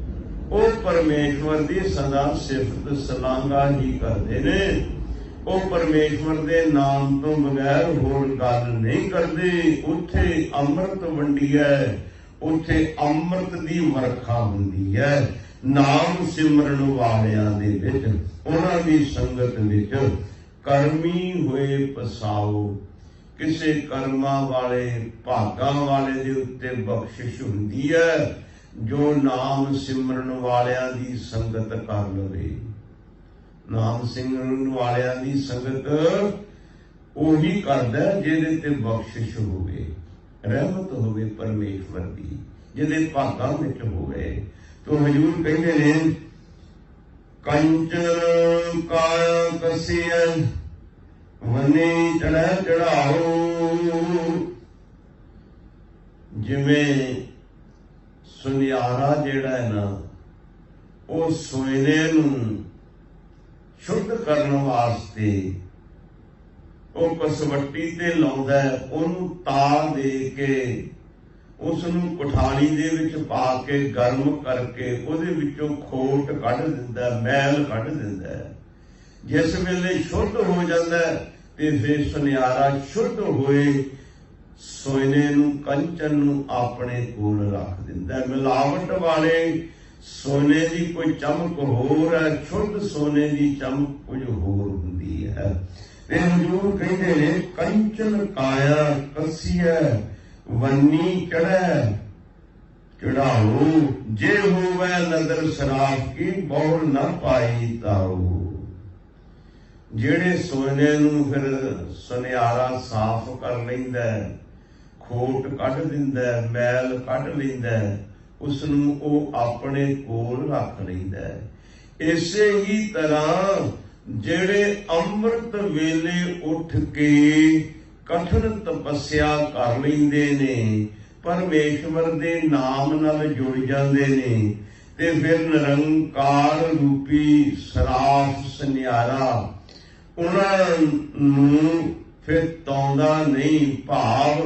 ਉਹ ਪਰਮੇਸ਼ਵਰ ਦੀ ਸਦਾ ਸਿਫਤ ਸਲਾਘਾ ਹੀ ਕਰਦੇ ਨੇ। ਉਹ ਪਰਮੇਸ਼ਵਰ ਦੇ ਨਾਮ ਤੋਂ ਬਗੈਰ ਹੋਰ ਗੱਲ ਨਹੀਂ ਕਰਦੇ। ਉੱਥੇ ਅੰਮ੍ਰਿਤ ਵੰਡੀ ਹੈ, ਉੱਥੇ ਅੰਮ੍ਰਿਤ ਦੀ ਵਰਖਾ ਹੁੰਦੀ ਹੈ। ਨਾਮ ਸਿਮਰਨ ਵਾਲਿਆਂ ਦੇ ਵਿੱਚ, ਉਹਨਾਂ ਦੀ ਸੰਗਤ ਵਿੱਚ ਕਰਮੀ ਹੋਏ ਪਸਾਓ। ਕਿਸੇ ਕਰਮਾਂ ਵਾਲੇ, ਭਾਗਾਂ ਵਾਲੇ ਦੇ ਉੱਤੇ ਬਖਸ਼ਿਸ਼ ਹੁੰਦੀ ਹੈ ਜੋ ਨਾਮ ਸਿਮਰਨ ਵਾਲਿਆਂ ਦੀ ਸੰਗਤ ਕਰ ਲਵੇ। ਨਾਮ ਸਿਮਰਨ ਵਾਲਿਆਂ ਦੀ ਸੰਗਤ ਉਹੀ ਕਰਦਾ ਜਿਹਦੇ ਤੇ ਬਖਸ਼ਿਸ਼ ਹੋਵੇ, ਰਹਿਮਤ ਹੋਵੇ ਪਰਮੇਸ਼ਵਰ ਦੀ, ਜਿਹਦੇ ਭਾਗਾਂ ਵਿੱਚ ਹੋਵੇ। ਤੋ ਹਜ਼ੂਰ ਕਹਿੰਦੇ ਨੇ ਕੰਚਨ ਕਾਇਆ ਕਸੀਐ ਵਨੀ ਚੜ੍ਹੈ ਚੜ੍ਹਾਓ। ਜਿਵੇਂ ਸੁਨਿਆਰਾ ਜਿਹੜਾ ਹੈ ਨਾ, ਉਹ ਸੋਨੇ ਨੂੰ ਸ਼ੁੱਧ ਕਰਨ ਵਾਸਤੇ ਉਹ ਕਸਵੱਟੀ ਤੇ ਲਾਉਂਦਾ ਹੈ, ਉਹਨੂੰ ਤਾ ਦੇ ਕੇ ਉਸ ਨੂੰ ਕੁਠਾਲੀ ਦੇ ਵਿੱਚ ਪਾ ਕੇ ਗਰਮ ਕਰਕੇ ਉਹਦੇ ਵਿੱਚੋਂ ਖੋਟ ਕੱਢ ਦਿੰਦਾ, ਮੈਲ ਕੱਢ ਦਿੰਦਾ। ਜਿਸ ਵੇਲੇ ਸ਼ੁੱਧ ਹੋ ਜਾਂਦਾ ਤੇ ਫਿਰ ਸੁਨਿਆਰਾ ਸ਼ੁੱਧ ਹੋਏ ਸੋਨੇ ਨੂੰ, ਕੰਚਨ ਨੂੰ ਆਪਣੇ ਕੋਲ ਰੱਖ ਦਿੰਦਾ। ਮਿਲਾਵਟ ਵਾਲੇ ਸੋਨੇ ਦੀ ਕੋਈ ਚਮਕ ਹੋਰ ਹੈ, ਸ਼ੁੱਧ ਸੋਨੇ ਦੀ ਚਮਕ ਕੁਝ ਹੋਰ ਹੁੰਦੀ ਹੈ। ਤੇ ਹਜ਼ੂਰ ਕਹਿੰਦੇ ਨੇ ਕੰਚਨ ਕਾਇਆ ਕਸੀਐ ਵੰਨੀ ਚੜ੍ਹੈ ਚੜ੍ਹਾਓ। ਜੇ ਹੋਵੇ ਨਦਰ ਸਰਾਫ ਕੀ ਬਹੁੜ ਨਾ ਪਾਈ ਤਾਓ। ਜਿਹੜੇ ਸੋਨੇ ਨੂੰ ਫਿਰ ਸੁਨਿਆਰਾ ਸਾਫ਼ ਕਰ ਲੈਂਦਾ, ਖੋਟ ਕੱਢ ਦਿੰਦਾ, ਮੈਲ ਕੱਢ ਲੈਂਦਾ, ਉਸ ਨੂੰ ਉਹ ਆਪਣੇ ਕੋਲ ਰੱਖ ਲੈਂਦਾ। ਇਸੇ ਹੀ ਤਰ੍ਹਾਂ ਜਿਹੜੇ ਅੰਮ੍ਰਿਤ ਵੇਲੇ ਉੱਠ ਕੇ ਕਠਿਨ ਤਪੱਸਿਆ ਕਰ ਲੈਂਦੇ ਨੇ, ਪਰਮੇਸ਼ਵਰ ਦੇ ਨਾਮ ਨਾਲ ਜੁੜ ਜਾਂਦੇ ਨੇ, ਤੇ ਫਿਰ ਨਿਰੰਕਾਰ ਰੂਪੀ ਸਰਾਫ ਸੁਨਿਆਰਾ ਉਹਨਾਂ ਨੂੰ ਫਿਰ ਤਾਉਂਦਾ ਨਹੀਂ। ਭਾਵ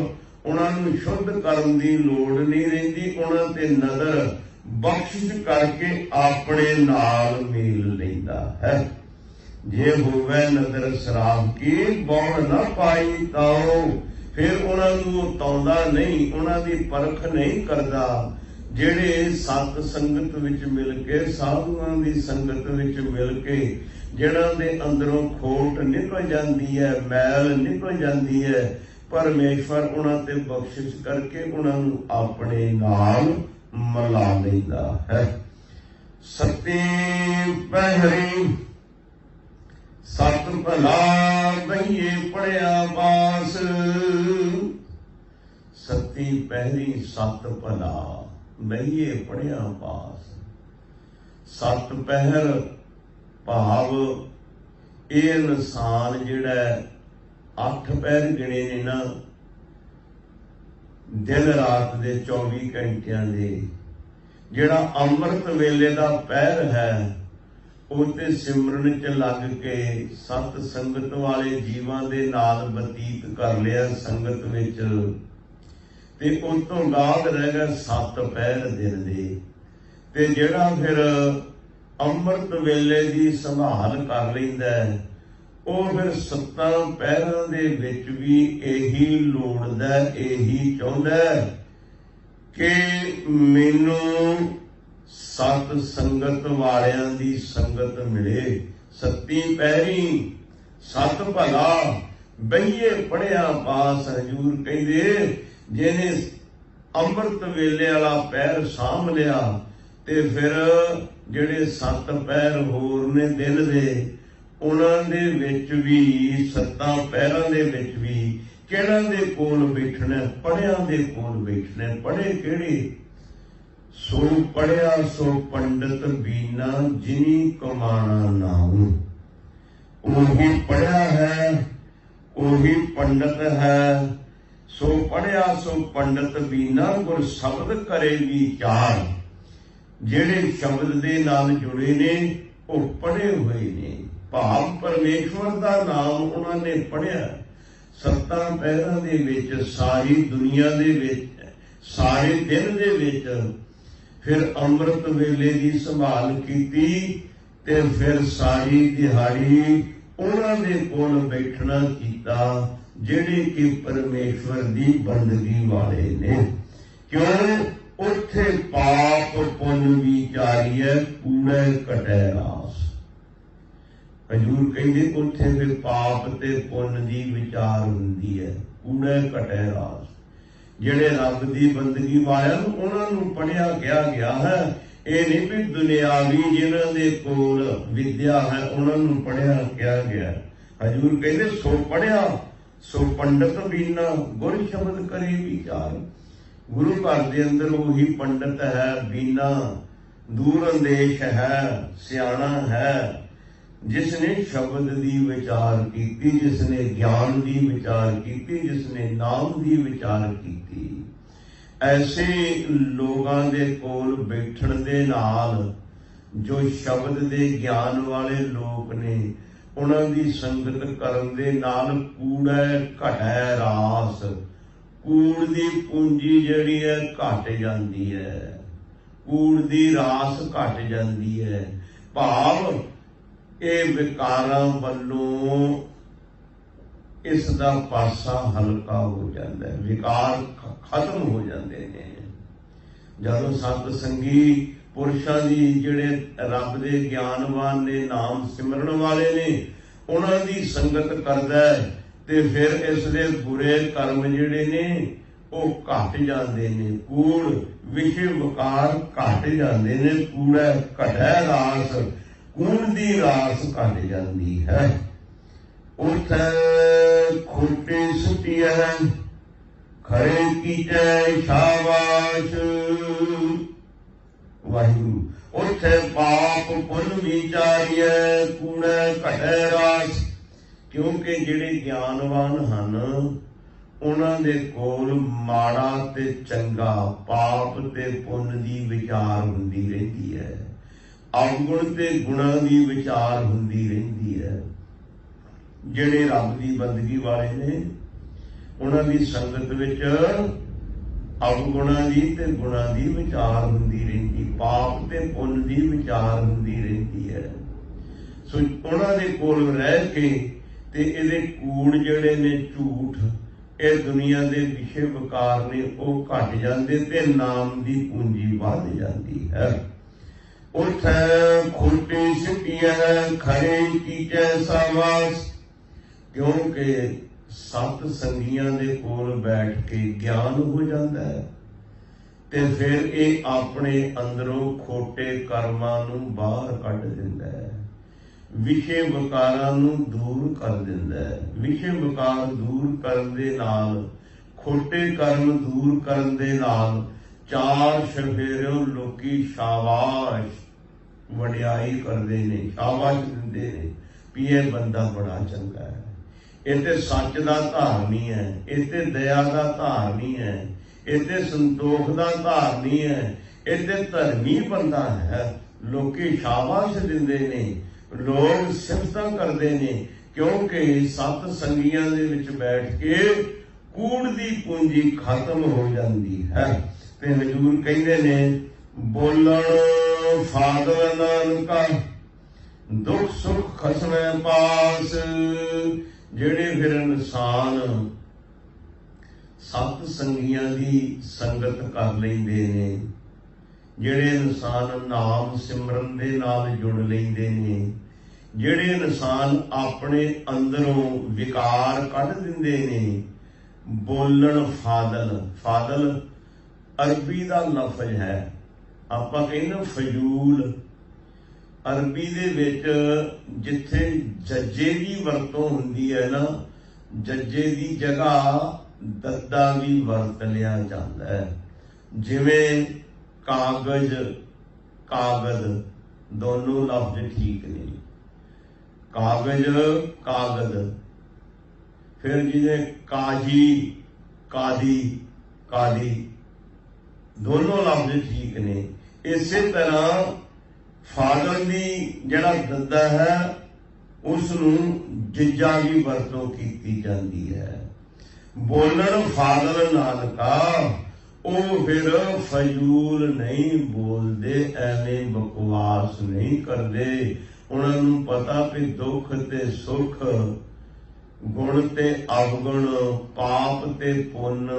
ਉਹਨਾਂ ਨੂੰ ਸ਼ੁੱਧ ਕਰਨ ਦੀ ਲੋੜ ਨਹੀਂ ਰਹਿੰਦੀ, ਉਹਨਾਂ ਤੇ ਨਜ਼ਰ ਬਖਸ਼ਿਸ਼ ਕਰਕੇ ਆਪਣੇ ਨਾਲ ਮੇਲ ਲੈਂਦਾ ਹੈ। ਜੇ ਹੋਵੇ ਨਜ਼ਰ ਸਰਾਬ ਕੀ ਬਹੁ ਨਾ ਪਾਈ ਤਾਓ, ਫਿਰ ਉਹਨਾਂ ਨੂੰ ਉਹ ਤਾਉਂਦਾ ਨਹੀਂ, ਉਹਨਾਂ ਦੀ ਪਰਖ ਨਹੀਂ ਕਰਦਾ। ਜਿਹੜੇ ਸਤ ਸੰਗਤ ਵਿੱਚ ਮਿਲ ਕੇ, ਸਾਧੂਆਂ ਦੀ ਸੰਗਤ ਵਿੱਚ ਮਿਲ ਕੇ, ਜਿਹਨਾਂ ਦੇ ਅੰਦਰੋਂ ਖੋਟ ਨਿਕਲ ਜਾਂਦੀ ਹੈ, ਮੈਲ ਨਿਕਲ ਜਾਂਦੀ ਹੈ, ਪਰਮੇਸ਼ਵਰ ਉਹਨਾਂ ਤੇ ਬਖਸ਼ਿਸ਼ ਕਰਕੇ ਉਹਨਾਂ ਨੂੰ ਆਪਣੇ ਨਾਲ ਮਿਲਾ ਲੈਂਦਾ ਹੈ। ਸਤੀ ਪਹਿਰੀ ਸਤ ਭਲਾ ਬਈਏ ਪੜਿਆ ਬਾਸ, ਸਤੀ ਪਹਿਰੀ ਸਤ ਭਲਾ ਬਈਏ ਪੜਿਆ ਬਾਸ। ਸਤ ਪਹਿਰ ਭਾਵ ਇਹ ਇਨਸਾਨ ਜਿਹੜਾ 8 ਪਹਿਰ ਗਿਣੇ ਨੇ ਨਾ, ਦਿਨ ਰਾਤ ਦੇ 24 ਘੰਟਿਆਂ ਦੇ, ਜਿਹੜਾ ਅੰਮ੍ਰਿਤ ਵੇਲੇ ਦਾ ਪਹਿਰ ਹੈ ਉਹ ਤੇ ਸਿਮਰਨ ਚ ਲੱਗ ਕੇ ਸਤ ਸੰਗਤ ਵਾਲੇ ਜੀਵਾਂ ਦੇ ਨਾਲ ਬਤੀਤ ਕਰ ਲਿਆ ਸੰਗਤ ਵਿੱਚ, ਤੇ ਉਸ ਤੋਂ ਬਾਅਦ ਰਹਿ ਗਿਆ 7 ਪਹਿਰ ਦਿਨ ਦੇ। ਤੇ ਜਿਹੜਾ ਫਿਰ ਅੰਮ੍ਰਿਤ ਵੇਲੇ ਦੀ ਸੰਭਾਲ ਕਰ ਲੈਂਦਾ ਉਹ ਫਿਰ 7 ਪਹਿਰਾਂ ਦੇ ਵਿੱਚ ਵੀ ਇਹੀ ਲੋੜਦਾ, ਇਹੀ ਚਾਹੁੰਦਾ ਕਿ ਮੈਨੂੰ ਸਤ ਸੰਗਤ ਵਾਲਿਆਂ ਦੀ ਸੰਗਤ ਮਿਲੇ। ਸੱਤੀ ਪਹਿਰੀ ਸਤ ਭਲਾ ਬਈਏ ਪੜਿਆ ਪਾਸ। ਹਜ਼ੂਰ ਕਹਿੰਦੇ ਜਿਹਨੇ ਅੰਮ੍ਰਿਤ ਵੇਲੇ ਵਾਲਾ ਪਹਿਰ ਸਾਂਭ ਲਿਆ ਤੇ ਫਿਰ ਜਿਹੜੇ 7 ਪਹਿਰ ਹੋਰ ਨੇ ਦਿਨ ਦੇ, ਉਹਨਾਂ ਦੇ ਵਿੱਚ ਵੀ 7 ਪਹਿਰਾਂ ਦੇ ਵਿੱਚ ਵੀ ਕਿਹੜਾਂ ਦੇ ਕੋਲ ਬੈਠਣਾ? ਪੜਿਆਂ ਦੇ ਕੋਲ ਬੈਠਣਾ। ਪੜੇ ਕਿਹੜੇ? ਸੋ ਪੜਿਆ ਸੋ ਪੰਡਤ ਬੀਨਾ ਜਿਨੀ ਕਮਾਣਾ ਨਾਉ। ਉਹੀ ਪੜਿਆ ਹੈ, ਉਹੀ ਪੰਡਤ ਹੈ। ਸੋ ਪੜਿਆ ਸੋ ਪੰਡਤ ਬੀਨਾ ਗੁਰ ਸ਼ਬਦ ਕਰੇ ਵਿਚਾਰ। ਜਿਹੜੇ ਸ਼ਬਦ ਦੇ ਨਾਲ ਜੁੜੇ ਨੇ ਉਹ ਪੜੇ ਹੋਏ ਨੇ। ਭਾਵ ਪਰਮੇਸ਼ਵਰ ਦਾ ਨਾਮ ਉਹਨਾਂ ਨੇ ਪੜਿਆ। 7 ਪਹਿਰਾਂ ਦੇ ਵਿੱਚ, ਸਾਰੀ ਦੁਨੀਆ ਦੇ ਵਿੱਚ, ਸਾਰੇ ਦਿਨ ਦੇ ਵਿੱਚ, ਫਿਰ ਅੰਮ੍ਰਿਤ ਵੇਲੇ ਦੀ ਸੰਭਾਲ ਕੀਤੀ ਤੇ ਫਿਰ ਸਾਰੀ ਦਿਹਾੜੀ ਉਹਨਾਂ ਦੇ ਕੋਲ ਬੈਠਣਾ ਕੀਤਾ ਜਿਹੜੇ ਕਿ ਪਰਮੇਸ਼ਵਰ ਦੀ ਬੰਦਗੀ ਵਾਲੇ ਨੇ। ਕਿਉਂ? ਉੱਥੇ ਪਾਪ ਪੁੰਨ ਵਿਚਾਰੀਐ ਕੂੜੈ ਘਟੈ ਰਾਸ। ਹਜ਼ੂਰ ਕਹਿੰਦੇ ਉੱਥੇ ਫਿਰ ਪਾਪ ਤੇ ਪੁੰਨ ਦੀ ਵਿਚਾਰ ਹੁੰਦੀ ਹੈ, ਕੂੜੈ ਘਟੈ ਰਾਸ। ਜਿਹੜੇ ਰੱਬ ਦੀ ਬੰਦਗੀ ਵਾਲਿਆਂ ਨੂੰ ਉਹਨਾਂ ਨੂੰ ਪੜ੍ਹਿਆ ਗਿਆ ਹੈ। ਇਹ ਨਹੀਂ ਵੀ ਦੁਨਿਆਵੀ ਜਿਹਨਾਂ ਦੇ ਕੋਲ ਵਿਦਿਆ ਹੈ ਉਹਨਾਂ ਨੂੰ ਪੜ੍ਹਿਆ ਗਿਆ। ਹਜ਼ੂਰ ਕਹਿੰਦੇ ਸੋ ਪੜ੍ਹਿਆ ਸੋ ਪੰਡਤ ਬੀਨਾ ਗੁਰ ਸ਼ਬਦ ਕਰੇ ਵਿਚਾਰ। ਗੁਰੂ ਘਰ ਦੇ ਅੰਦਰ ਉਹੀ ਪੰਡਤ ਹੈ, ਬੀਨਾ ਦੂਰ ਅੰਦੇਸ਼ ਹੈ, ਸਿਆਣਾ ਹੈ, ਜਿਸ ਨੇ ਸ਼ਬਦ ਦੀ ਵਿਚਾਰ ਕੀਤੀ, ਜਿਸ ਨੇ ਗਿਆਨ ਦੀ ਵਿਚਾਰ ਕੀਤੀ, ਜਿਸ ਨੇ ਨਾਮ ਦੀ ਵਿਚਾਰ ਕੀਤੀ। ਐਸੇ ਲੋਕਾਂ ਦੇ ਕੋਲ ਬੈਠਣ ਦੇ ਨਾਲ ਜੋ ਸ਼ਬਦ ਦੇ ਗਿਆਨ ਵਾਲੇ ਲੋਕ ਨੇ, ਉਹਨਾਂ ਦੀ ਸੰਗਤ ਕਰਨ ਦੇ ਨਾਲ ਕੂੜੈ ਘਟੈ ਰਾਸ। ਕੂੜ ਦੀ ਪੂੰਜੀ ਜਿਹੜੀ ਹੈ ਘਟ ਜਾਂਦੀ ਹੈ, ਕੂੜ ਦੀ ਰਾਸ ਘਟ ਜਾਂਦੀ ਹੈ। ਭਾਵ ਇਹ ਵਿਕਾਰਾਂ ਵੱਲੋਂ ਇਸ ਦਾ ਪਾਸਾ ਹਲਕਾ ਹੋ ਜਾਂਦਾ ਹੈ, ਵਿਕਾਰ ਖਤਮ ਹੋ ਜਾਂਦੇ ਨੇ। ਜਦੋਂ ਸਤ ਸੰਗੀ ਪੁਰਸ਼ਾਂ ਦੀ, ਜਿਹੜੇ ਰੱਬ ਦੇ ਗਿਆਨਵਾਨ ਨੇ, ਨਾਮ ਸਿਮਰਨ ਵਾਲੇ ਨੇ, ਉਹਨਾਂ ਦੀ ਸੰਗਤ ਕਰਦਾ ਤੇ ਫਿਰ ਇਸ ਦੇ ਬੁਰੇ ਕਰਮ ਜਿਹੜੇ ਨੇ ਉਹ ਘਟ ਜਾਂਦੇ ਨੇ। ਕੂੜ ਵਿਸ਼ੇ ਵਿਕਾਰ ਘਟ ਜਾਂਦੇ ਨੇ। ਕੂੜਾ ਘਟੈ ਰਾਸ, ਕੂੜ ਦੀ ਰਾਸ ਘਟ ਜਾਂਦੀ ਹੈ। ਉੱਥੇ ਖੋਟੇ ਸੁਟਿਐ ਖਰੇ ਕੀਜੈ ਸ਼ਾਬਾਸ਼। ਵਾਹਿਗੁਰੂ ਉੱਥੇ ਪਾਪ ਪੁੰਨ ਵਿਚਾਰੀਐ ਕੂੜੈ ਘਟੈ ਰਾਸ। ਕਿਉਂਕਿ ਜਿਹੜੇ ਗਿਆਨਵਾਨ ਹਨ ਉਹਨਾਂ ਦੇ ਕੋਲ ਮਾੜਾ ਤੇ ਚੰਗਾ, ਪਾਪ ਤੇ ਪੁੰਨ ਦੀ ਵਿਚਾਰ ਹੁੰਦੀ ਰਹਿੰਦੀ ਹੈ, ਅਵਗੁਣ ਤੇ ਗੁਣਾਂ ਦੀ ਵਿਚਾਰ ਹੁੰਦੀ ਰਹਿੰਦੀ ਹੈ। ਜਿਹੜੇ ਰੱਬ ਦੀ ਬੰਦਗੀ ਵਾਲੇ ਨੇ ਉਹਨਾਂ ਦੀ ਸੰਗਤ ਵਿੱਚ ਅਵਗੁਣਾਂ ਦੀ ਤੇ ਗੁਣਾਂ ਦੀ ਵਿਚਾਰ ਹੁੰਦੀ ਰਹਿੰਦੀ, ਪਾਪ ਤੇ ਪੁੰਨ ਦੀ ਵਿਚਾਰ ਹੁੰਦੀ ਰਹਿੰਦੀ ਹੈ। ਸੋ ਉਹਨਾਂ ਦੇ ਕੋਲ ਰਹਿ ਕੇ ਤੇ ਇਹਦੇ ਕੂੜ ਜਿਹੜੇ ਨੇ, ਝੂਠ, ਇਹ ਦੁਨੀਆ ਦੇ ਵਿਸ਼ੇ ਵਿਕਾਰ ਨੇ, ਉਹ ਘਟ ਜਾਂਦੇ ਤੇ ਨਾਮ ਦੀ ਪੂੰਜੀ ਵੱਧ ਜਾਂਦੀ ਹੈ। ਉੱਥੇ ਖੋਟੀ ਸਿੱਟੀਆਂ ਖਰੇ ਕੀਜੈ ਸਾਵਾਸ। ਕਿਉਂਕਿ ਸਤ ਸੰਗੀਆਂ ਦੇ ਕੋਲ ਬੈਠ ਕੇ ਗਿਆਨ ਹੋ ਜਾਂਦਾ ਹੈ ਤੇ ਫਿਰ ਇਹ ਆਪਣੇ ਅੰਦਰੋਂ ਖੋਟੇ ਕਰਮਾਂ ਨੂੰ ਬਾਹਰ ਕੱਢ ਦਿੰਦਾ ਹੈ, ਵਿਸ਼ੇ ਵਿਕਾਰਾਂ ਨੂੰ ਦੂਰ ਕਰ ਦਿੰਦਾ ਹੈ। ਵਿਸ਼ੇ ਵਿਕਾਰ ਦੂਰ ਕਰਨ ਦੇ ਨਾਲ, ਖੋਟੇ ਕਰਮ ਦੂਰ ਕਰਨ ਦੇ ਨਾਲ ਚਾਰ ਚੁਫੇਰਿਓਂ ਲੋਕੀ ਸ਼ਾਬਾਸ਼ ਵਡਿਆਈ ਕਰਦੇ ਨੇ, ਸ਼ਾਬਾਸ਼ ਦਿੰਦੇ ਨੇ ਵੀ ਇਹ ਬੰਦਾ ਬੜਾ ਚੰਗਾ ਹੈ, ਇਹ ਤੇ ਸੱਚ ਦਾ ਧਾਰਨੀ ਹੈ, ਇਹ ਤੇ ਦਇਆ ਦਾ ਧਾਰਨੀ ਹੈ, ਇਹ ਤੇ ਸੰਤੋਖ ਦਾ ਧਾਰਨੀ ਹੈ, ਇਹ ਤੇ ਧਰਮੀ ਬੰਦਾ ਹੈ। ਲੋਕੀ ਸ਼ਾਬਾਸ਼ ਦਿੰਦੇ ਨੇ, ਲੋਕ ਸਿਫਤਾਂ ਕਰਦੇ ਨੇ, ਕਿਉਂਕਿ ਸਤ ਸੰਗੀਆਂ ਦੇ ਵਿੱਚ ਬੈਠ ਕੇ ਕੂੜ ਦੀ ਪੂੰਜੀ ਖਤਮ ਹੋ ਜਾਂਦੀ ਹੈ। ਤੇ ਹਜ਼ੂਰ ਕਹਿੰਦੇ ਨੇ, ਬੋਲਣ ਫਾਦਰ ਨਾਨਕਾ ਦੁੱਖ ਸੁੱਖ ਖਸਮੈ ਪਾਸ। ਜਿਹੜੇ ਫਿਰ ਇਨਸਾਨ ਸਤ ਸੰਗੀਆਂ ਦੀ ਸੰਗਤ ਕਰ ਲੈਂਦੇ ਨੇ, ਜਿਹੜੇ ਇਨਸਾਨ ਨਾਮ ਸਿਮਰਨ ਦੇ ਨਾਲ ਜੁੜ ਲੈਂਦੇ ਨੇ, ਜਿਹੜੇ ਇਨਸਾਨ ਆਪਣੇ ਅੰਦਰੋਂ ਵਿਕਾਰ ਕੱਢ ਦਿੰਦੇ ਨੇ, ਬੋਲਣ ਫਾਦਲ, ਫਾਦਲ ਅਰਬੀ ਦਾ ਲਫ਼ਜ਼ ਹੈ, ਆਪਾਂ ਕਹਿੰਦੇ ਫਜ਼ੂਲ। ਅਰਬੀ ਦੇ ਵਿੱਚ ਜਿੱਥੇ ਜੱਜੇ ਦੀ ਵਰਤੋਂ ਹੁੰਦੀ ਹੈ ਨਾ, ਜੱਜੇ ਦੀ ਜਗ੍ਹਾ ਦੱਦਾ ਵੀ ਵਰਤ ਲਿਆ ਜਾਂਦਾ ਹੈ। ਜਿਵੇਂ ਕਾਗਜ਼, ਕਾਗਜ਼ ਦੋਨੋਂ ਲਫ਼ਜ਼ ਠੀਕ ਨੇ, ਕਾਗਜ਼ ਕਾਗਜ਼। ਫਿਰ ਜਿਵੇਂ ਕਾਜੀ, ਕਾਦੀ, ਕਾਦੀ, ਦੋਨੋਂ ਲਫ਼ਜ਼ ਠੀਕ ਨੇ। ਇਸੇ ਤਰ੍ਹਾਂ ਫਾਦਰ ਦੀ ਜਿਹੜਾ ਦੱਦਾ ਹੈ ਉਸ ਨੂੰ ਜਿੱਜਾ ਵੀ ਵਰਤੋਂ ਕੀਤੀ ਜਾਂਦੀ ਹੈ। ਬੋਲਣ ਫਾਦਰ ਨਾਨਕਾ, ਉਹ ਫਿਰ ਫਜ਼ੂਲ ਨਹੀਂ ਬੋਲਦੇ, ਐਵੇਂ ਬਕਵਾਸ ਨਹੀਂ ਕਰਦੇ। ਉਹਨਾਂ ਨੂੰ ਪਤਾ ਵੀ ਦੁੱਖ ਤੇ ਸੁੱਖ, ਗੁਣ ਤੇ ਅਵਗੁਣ, ਪਾਪ ਤੇ ਪੁੰਨ,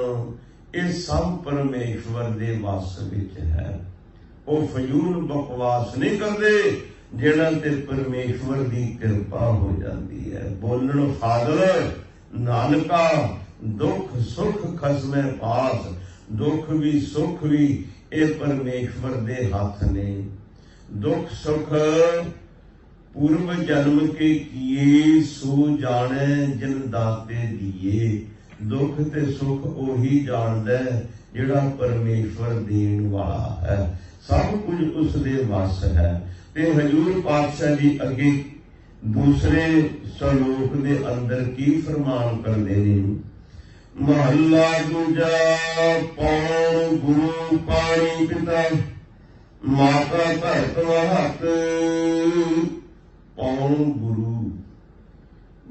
ਇਹ ਸਭ ਪਰਮੇਸ਼ਵਰ ਦੇ ਵੱਸ ਵਿੱਚ ਹੈ। ਉਹ ਫਜ਼ੂਲ ਬਕਵਾਸ ਨਹੀਂ ਕਰਦੇ ਜਿਹਨਾਂ ਤੇ ਪਰਮੇਸ਼ਵਰ ਦੀ ਕਿਰਪਾ ਹੋ ਜਾਂਦੀ ਹੈ। ਬੋਲਣ ਫਾਦਰ ਨਾਨਕਾ ਦੁੱਖ ਸੁੱਖ ਖਸਮੈ ਪਾਸ। ਦੁੱਖ ਵੀ ਸੁੱਖ ਵੀ ਇਹ ਪਰਮੇਸ਼ਵਰ ਦੇ ਹੱਥ ਨੇ। ਦੁੱਖ ਸੁੱਖ ਪੂਰਵ ਜਨਮ ਕੇ ਕੀਏ, ਸੋ ਜਾਣੈ ਜਿਨ ਦਾਤੇ ਦੀਏ। ਦੁੱਖ ਤੇ ਸੁੱਖ ਉਹੀ ਜਾਣਦਾ ਜਿਹੜਾ ਪਰਮੇਸ਼ਵਰ ਦੇਣ ਵਾਲਾ ਹੈ। ਸਭ ਕੁਝ ਉਸ ਦੇ ਵੱਸ ਹੈ। ਤੇ ਹਜ਼ੂਰ ਪਾਤਸ਼ਾਹ ਜੀ ਅੱਗੇ ਦੂਸਰੇ ਸ਼ਲੋਕ ਦੇ ਅੰਦਰ ਕੀ ਫਰਮਾਨ ਕਰਦੇ ਨੇ? ਮਹੱਲਾ ਦੂਜਾ। ਪੌਣ ਗੁਰੂ ਪਾਣੀ ਪਿਤਾ, ਮਾਤਾ ਧਰਤ ਮਹਤ। ਪੌਣ ਗੁਰੂ,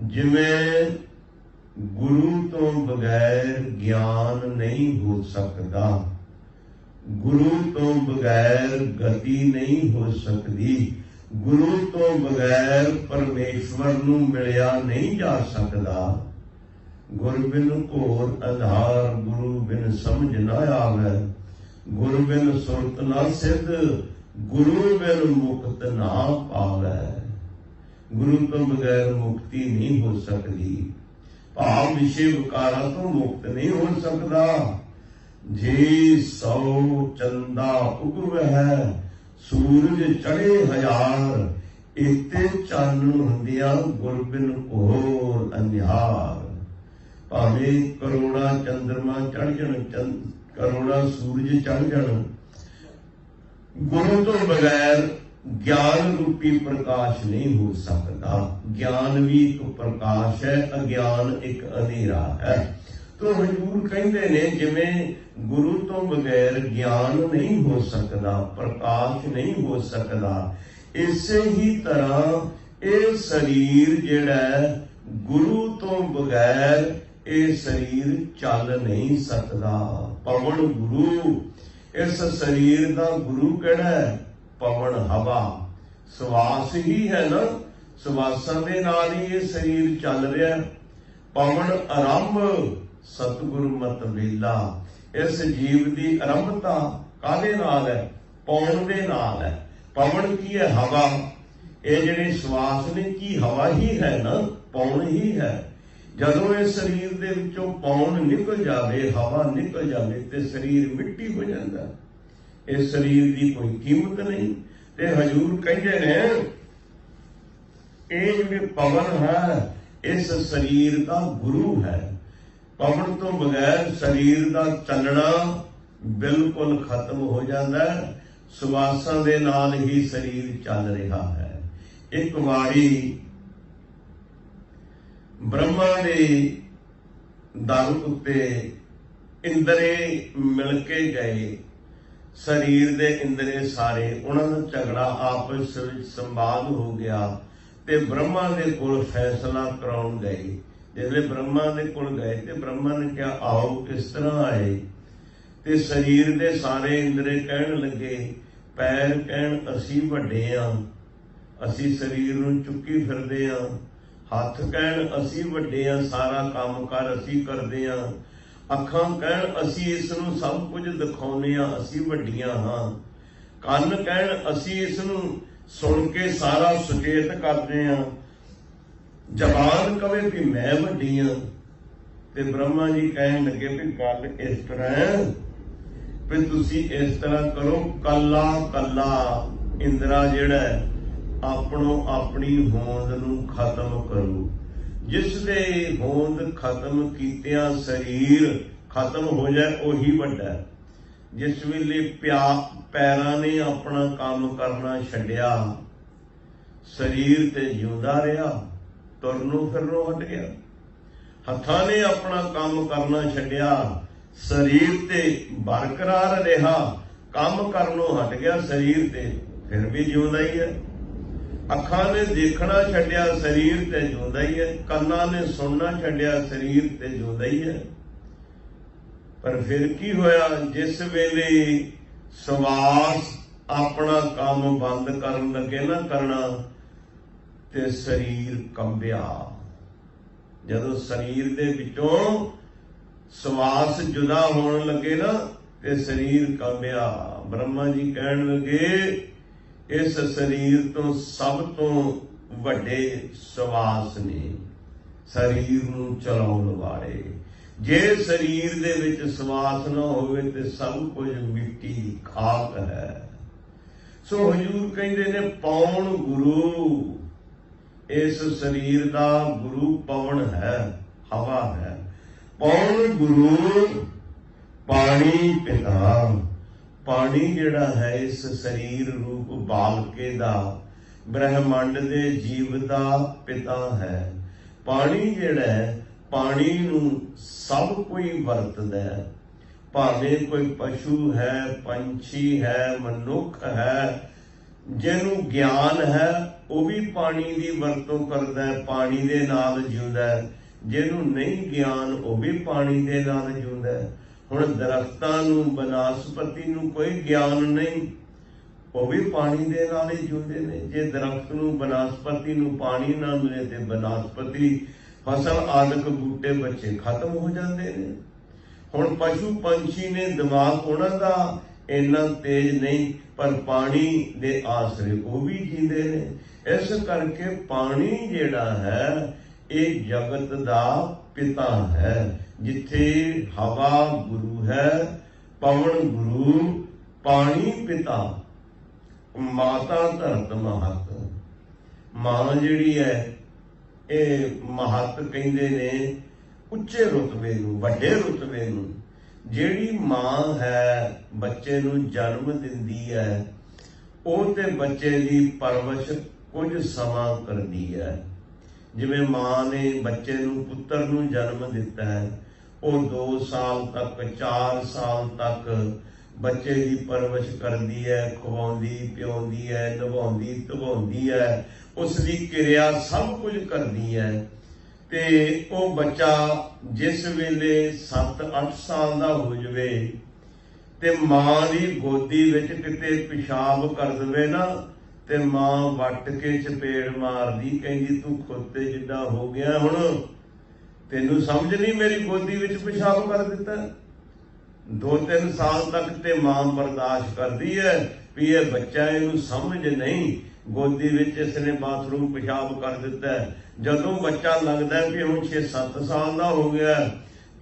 ਜਿਵੇਂ ਗੁਰੂ ਤੋਂ ਬਗੈਰ ਗਿਆਨ ਨਹੀਂ ਹੋ ਸਕਦਾ, ਗੁਰੂ ਤੋਂ ਬਗੈਰ ਗਤੀ ਨਹੀਂ ਹੋ ਸਕਦੀ, ਗੁਰੂ ਤੋਂ ਬਗੈਰ ਪਰਮੇਸ਼ਵਰ ਨੂੰ ਮਿਲਿਆ ਨਹੀਂ ਜਾ ਸਕਦਾ। ਗੁਰ ਬਿਨ ਘੋਰ ਆਧਾਰ, ਗੁਰੂ ਬਿਨ ਸਮਝ ਨਾ ਆਵੇ। ਗੁਰ ਬਿਨ ਸੁਰਤ ਨਾ ਸਿੱਧ, ਗੁਰੂ ਬਿਨ ਮੁਕਤ ਨਾ ਪਾਵੇ। ਗੁਰੂ ਤੋਂ ਬਗੈਰ ਮੁਕਤੀ ਨਹੀਂ ਹੋ ਸਕਦੀ, ਭਾਵ ਵਿਸ਼ੇ ਵਿਕਾਰਾਂ ਤੋਂ ਮੁਕਤ ਨਹੀਂ ਹੋ ਸਕਦਾ। ਜੇ ਸੌ ਚੰਦਾ ਉਗਵਹਿ, ਸੂਰਜ ਚੜੇ ਹਜ਼ਾਰ। ਇਤੇ ਚਾਨਣ ਹੁੰਦਿਆਂ ਗੁਰ ਬਿਨ ਘੋਰ ਅੰਧਿਆਰ। ਭਾਵੇਂ ਕਰੋੜਾਂ ਚੰਦਰਮਾ ਚੜ ਜਾਣ, ਕਰੋੜਾਂ ਸੂਰਜ ਚੜ ਜਾਣ, गुरु तो बगैर ज्ञान रूपी प्रकाश नहीं हो सकता। ज्ञान भी एक प्रकाश है, अज्ञान एक अंधेरा है। तो हजूर कहते ने जिवें गुरु तो बगैर ज्ञान नहीं हो सकता, प्रकाश नहीं हो सकता, इसे ही तरह ये शरीर जिहड़ा गुरु तो बगैर ये शरीर चल नहीं सकता। पवन गुरु, इस शरीर का गुरु किहड़ा है? पवन हवा, सवास ही है ना, सवासां दे नाल ही ये शरीर चल रहा है। पवन आरंभ सतगुरु मत वेला, इस जीव की आरंभता काहदे नाल है? पौण दे नाल है। पवन की है? हवा। ये जिहड़े श्वास ने की हवा ही है ना, पौण ही है। जदों इस शरीर दे विचों पौण निकल जाए, हवा निकल जाए, तो शरीर मिट्टी हो जाता है। इस शरीर की कोई कीमत नहीं। ते हजूर कहते हैं ये जो पवन है इस शरीर का गुरु है। पवन तो बगैर शरीर का चलना बिल्कुल खत्म हो जाता है। सुवासां दे नाल ही शरीर चल रहा है। एक वारी ब्रह्मा दे दर उत्ते इंद्रे मिल के गए। शरीर दे इंद्रे सारे, उन्होंने झगड़ा आपस में संवाद हो गया ते ब्रह्मा दे कोल फैसला कराउण गए। जिसले ब्रह्मा दे कोल गए ते ब्रह्मा ने कहा आओ, किस तरह आए? ते शरीर दे सारे इंद्रे कहण लगे, पैर कहण असी वड्डे हां, असी शरीर नूं चुक्की फिरदे हां। हथ कहण असी वड्डे हां, सारा काम कार असी करदे हां। अखां कहण असी इस नूं सब कुछ दिखाउने हां, असी वड्डियां हां। कंन कहण असी इस नूं सुन के सारा सुचेत करदे हां। जबान कवे भी मैं वड्डी हां। ते ब्रह्मा जी कहण लगे भी गल इस तरह है भी तुसी इस तरह करो, कला कला इंद्रा जिहड़ा अपनों अपनी होंद नूं खत्म करो। जिस दे होंद खत्म कीतिया शरीर खत्म हो जाए वही वड्डा है। जिस वेले पैरां ने अपना काम करना छड्डिया, शरीर ते जिउंदा रहा, तुरनों फिरनों हट गया। हथां ने अपना काम करना छड्डिया, शरीर ते बरकरार रहा, काम करनों हट गया, शरीर ते फिर भी जिउंदा ही है। अखां ने देखना छड्डिया, शरीर ते जिउंदा ही है। कन्नां ने सुनना छड्डिया, शरीर ते जिउंदा ही है। पर फिर की होया? जिस वेले श्वास अपना काम बंद करन लगे ना करना, ते शरीर कंबिया। जदों शरीर दे विचों श्वास जुदा होने लगे ना, ते शरीर कंबिया। ब्रह्मा जी कहण लगे इस शरीर तो सब तो वड्डे श्वास ने, शरीर नूं चलाउण वाले। जे शरीर दे विच श्वास ना होवे ते सब कुछ मिट्टी खाक है। सो हजूर कहंदे ने पौण गुरु, इस शरीर का गुरु पवन है, हवा है। पौण गुरु पानी पिता, पानी जिहड़ा है इस शरीर रूप बालके दा, ब्रह्मंड दे जीव दा पिता है। पानी जिहड़ा है, पानी नूं सब कोई वरतदा है। भावें कोई पशु है, पंछी है, मनुख है, जिन्हों ज्ञान है वह भी पानी की वरतों करता है, पानी दे नाल जिउंदा है। जिन्हों नहीं ज्ञान वह भी पानी दे नाल जिउंदा है। हुण दरख्तां नूं, बनस्पति नूं कोई ज्ञान नहीं, वह भी पानी दे नाल ही जिउंदे ने। जे दरख्त नूं, बनस्पति नूं पानी ना मिले तो बनस्पति, फसल आदਿਕ बूटे बच्चे खत्म हो जाते हैं। हुण पशु पंछी ने दिमाग उन्हां दा इन्ना तेज नहीं, पर पानी दे आसरे वो भी जींदे ने। इस करके पानी जिहड़ा है ये जगत दा पिता है। जिथे हवा गुरु है, पवन गुरु, पानी पिता, माता धरत महत। मां जिहड़ी है ये महत कहंदे ने उच्चे रुतबे नूं, वड्डे रुतबे नूं। जिहड़ी मां है बच्चे नूं जन्म दिंदी है, ਉਹ ਤੇ ਬੱਚੇ ਦੀ ਪਰਵਰਿਸ਼ ਕੁਝ ਸਮਾਂ ਕਰਦੀ ਹੈ। ਜਿਵੇਂ ਮਾਂ ਨੇ ਬੱਚੇ ਨੂੰ, ਪੁੱਤਰ ਨੂੰ ਜਨਮ ਦਿੱਤਾ ਹੈ, ਉਹ 2 ਸਾਲ ਤੱਕ 4 ਸਾਲ ਤੱਕ ਬੱਚੇ ਦੀ ਪਰਵਰਿਸ਼ ਕਰਦੀ ਹੈ, ਖਵਾਉਂਦੀ ਪਿਆਉਂਦੀ ਹੈ, ਨਵਾਉਂਦੀ ਧਵਾਉਂਦੀ ਹੈ, ਉਸ ਦੀ ਕਿਰਿਆ ਸਭ ਕੁਝ ਕਰਦੀ ਹੈ। ਤੇ ਉਹ ਬੱਚਾ ਜਿਸ ਵੇਲੇ 7-8 ਸਾਲ ਦਾ ਹੋ ਜਾਵੇ ਤੇ ਮਾਂ ਦੀ ਗੋਦੀ ਵਿੱਚ ਕਿਤੇ ਪਿਸ਼ਾਬ ਕਰ ਦੇਵੇ ਨਾ, ਤੇ ਮਾਂ ਵੱਟ ਕੇ ਚਪੇੜ ਮਾਰਦੀ, ਕਹਿੰਦੀ ਤੂੰ ਖੋਤੇ ਜਿੱਡਾ ਹੋ ਗਿਆ, ਹੁਣ ਤੈਨੂੰ ਸਮਝ ਨਹੀਂ, ਮੇਰੀ ਗੋਦੀ ਵਿੱਚ ਪਿਸ਼ਾਬ ਕਰ ਦਿੱਤਾ। 2-3 ਸਾਲ ਤੱਕ ਤੇ ਮਾਂ ਬਰਦਾਸ਼ਤ ਕਰਦੀ ਹੈ ਵੀ ਇਹ ਬੱਚਾ, ਇਹਨੂੰ ਸਮਝ ਨਹੀਂ, ਗੋਦੀ ਵਿੱਚ ਇਸਨੇ ਬਾਥਰੂਮ ਪਿਸ਼ਾਬ ਕਰ ਦਿੱਤਾ। ਜਦੋਂ ਬੱਚਾ ਲੱਗਦਾ ਵੀ ਹੁਣ 6-7 ਸਾਲ ਦਾ ਹੋ ਗਿਆ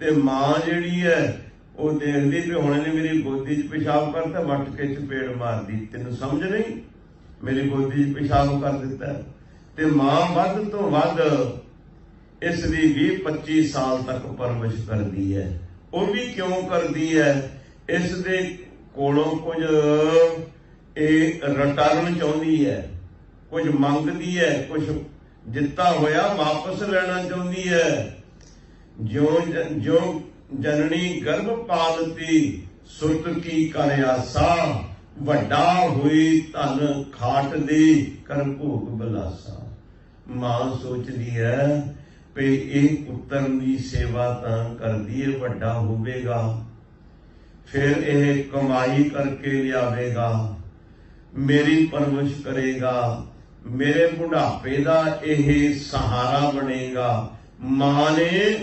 ਤੇ ਮਾਂ ਜਿਹੜੀ ਹੈ ਉਹ ਦੇਖਦੀ ਵੀ ਹੁਣ ਇਹਨੇ ਮੇਰੀ ਗੋਦੀ 'ਚ ਪਿਸ਼ਾਬ ਕਰਤਾ, ਵੱਟ ਕੇ ਚਪੇੜ ਮਾਰਦੀ, ਤੈਨੂੰ ਸਮਝ ਨਹੀਂ, ਮੇਰੀ ਗੋਦੀ 'ਚ ਪਿਸ਼ਾਬ ਕਰ ਦਿੱਤਾ। ਤੇ ਮਾਂ ਵੱਧ ਤੋਂ ਵੱਧ ਇਸ ਦੀ 20-25 ਸਾਲ ਤੱਕ ਪਰਵਰਿਸ਼ ਕਰਦੀ ਹੈ। ਉਹ ਵੀ ਕਿਉਂ ਕਰਦੀ ਹੈ? ਇਸ ਦੇ ਕੋਲੋਂ ਕੁਝ ਇਹ ਰਿਟਰਨ ਚਾਹੁੰਦੀ ਹੈ, ਕੁਝ ਮੰਗਦੀ ਹੈ, ਕੁਝ ਦਿੱਤਾ ਹੋਇਆ ਵਾਪਸ ਲੈਣਾ ਚਾਹੁੰਦੀ ਹੈ। ਜੋ ਜਨਨੀ ਗਰਭ ਪਾਲਤੀ ਸੁਰਤ ਕੀ ਕਰ ਆਸਾ, ਵੱਡਾ ਹੋਈ ਧਨ ਖਾਟ ਦੀ ਕਰ ਭੋਗ ਬਲਾਸਾ। ਮਾਂ ਸੋਚਦੀ ਹੈ ਵੀ ਇਹ ਪੁੱਤਰ ਦੀ ਸੇਵਾ ਤਾਂ ਕਰਦੀ ਹੈ, ਵੱਡਾ ਹੋਵੇਗਾ, ਫਿਰ ਇਹ ਕਮਾਈ ਕਰਕੇ ਲਿਆਵੇਗਾ, ਮੇਰੀ ਪਰਵਰਿਸ਼ ਕਰੇਗਾ, ਮੇਰੇ ਬੁਢਾਪੇ ਦਾ ਇਹ ਸਹਾਰਾ ਬਣੇਗਾ। ਮਾਂ ਨੇ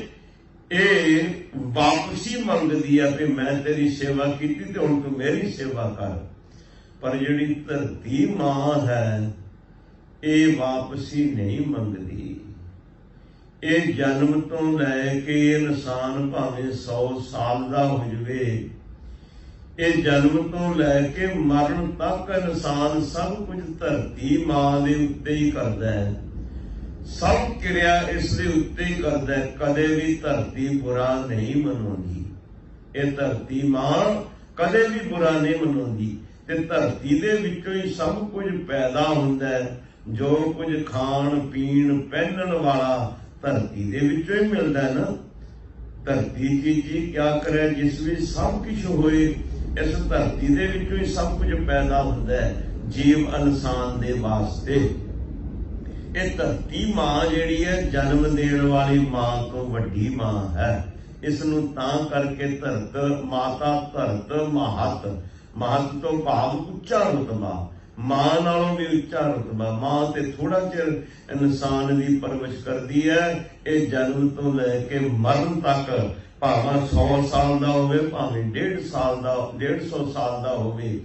ਇਹ ਵਾਪਸੀ ਮੰਗਦੀ ਹੈ ਵੀ ਮੈਂ ਤੇਰੀ ਸੇਵਾ ਕੀਤੀ ਤੇ ਹੁਣ ਤੂੰ ਮੇਰੀ ਸੇਵਾ ਕਰ। ਪਰ ਜਿਹੜੀ ਧਰਤੀ ਮਾਂ ਹੈ ਇਹ ਵਾਪਸੀ ਨਹੀਂ ਮੰਗਦੀ। ਇਹ ਜਨਮ ਤੋਂ ਲੈ ਕੇ ਇਨਸਾਨ ਭਾਵੇਂ 100 ਸਾਲ ਦਾ ਹੋ ਜਾਵੇ, ਇਹ ਜਨਮ ਤੋਂ ਲੈ ਕੇ ਮਰਨ ਤੱਕ ਇਨਸਾਨ ਸਭ ਕੁਝ ਧਰਤੀ ਮਾਂ ਦੇ ਉੱਤੇ ਹੀ ਕਰਦਾ ਹੈ, ਸਭ ਕਿਰਿਆ ਇਸ ਦੇ ਉੱਤੇ ਹੀ ਕਰਦਾ ਹੈ। ਕਦੇ ਵੀ ਧਰਤੀ ਬੁਰਾ ਨਹੀਂ ਮਨਾਉਂਦੀ। ਇਹ ਧਰਤੀ ਮਾਂ ਕਦੇ ਵੀ ਬੁਰਾ ਨਹੀਂ ਮਨਾਉਂਦੀ। ਤੇ ਧਰਤੀ ਦੇ ਵਿੱਚੋਂ ਹੀ ਸਭ ਕੁਝ ਪੈਦਾ ਹੁੰਦਾ ਹੈ। ਜੋ ਕੁਝ ਖਾਣ ਪੀਣ ਪਹਿਨਣ ਵਾਲਾ ਧਰਤੀ ਦੇ ਵਿੱਚੋਂ ਹੀ ਮਿਲਦਾ ਹੈ ਨਾ। ਧਰਤੀ ਜੀ ਕਿਆ ਕਰੇ, ਜਿਸ ਵਿੱਚ ਸਭ ਕੁਝ ਹੋਏ, ਇਸ ਧਰਤੀ ਦੇ ਵਿੱਚੋਂ ਹੀ ਸਭ ਕੁਝ ਪੈਦਾ ਹੁੰਦਾ ਹੈ ਜੀਵ ਇਨਸਾਨ ਦੇ ਵਾਸਤੇ। ਇਹ ਧਰਤੀ ਮਾਂ ਜਿਹੜੀ ਹੈ ਜਨਮ ਦੇਣ ਵਾਲੀ ਮਾਂ ਤੋਂ ਵੱਡੀ ਮਾਂ ਹੈ। ਇਸ ਨੂੰ ਤਾਂ ਕਰਕੇ ਧਰਤ ਮਾਤਾ ਧਰਤ ਮਹਤ, ਮਹਤ ਤੋਂ ਭਾਵ ਉੱਚਾ ਰੁਤਬਾ, ਮਾਂ ਨਾਲੋਂ ਵੀ ਉੱਚਾ ਰੁਤਬਾ। ਮਾਂ ਤੇ ਥੋੜਾ ਚਿਰ ਇਨਸਾਨ ਦੀ ਪਰਵਰਿਸ਼ ਕਰਦੀ ਹੈ। ਇਹ ਜਨਮ ਤੋਂ ਲੈ ਕੇ ਮਰਨ ਤੱਕ, ਭਾਵੇਂ 100 ਸਾਲ ਦਾ ਹੋਵੇ, ਭਾਵੇਂ 150 ਸਾਲ ਦਾ ਹੋਵੇ,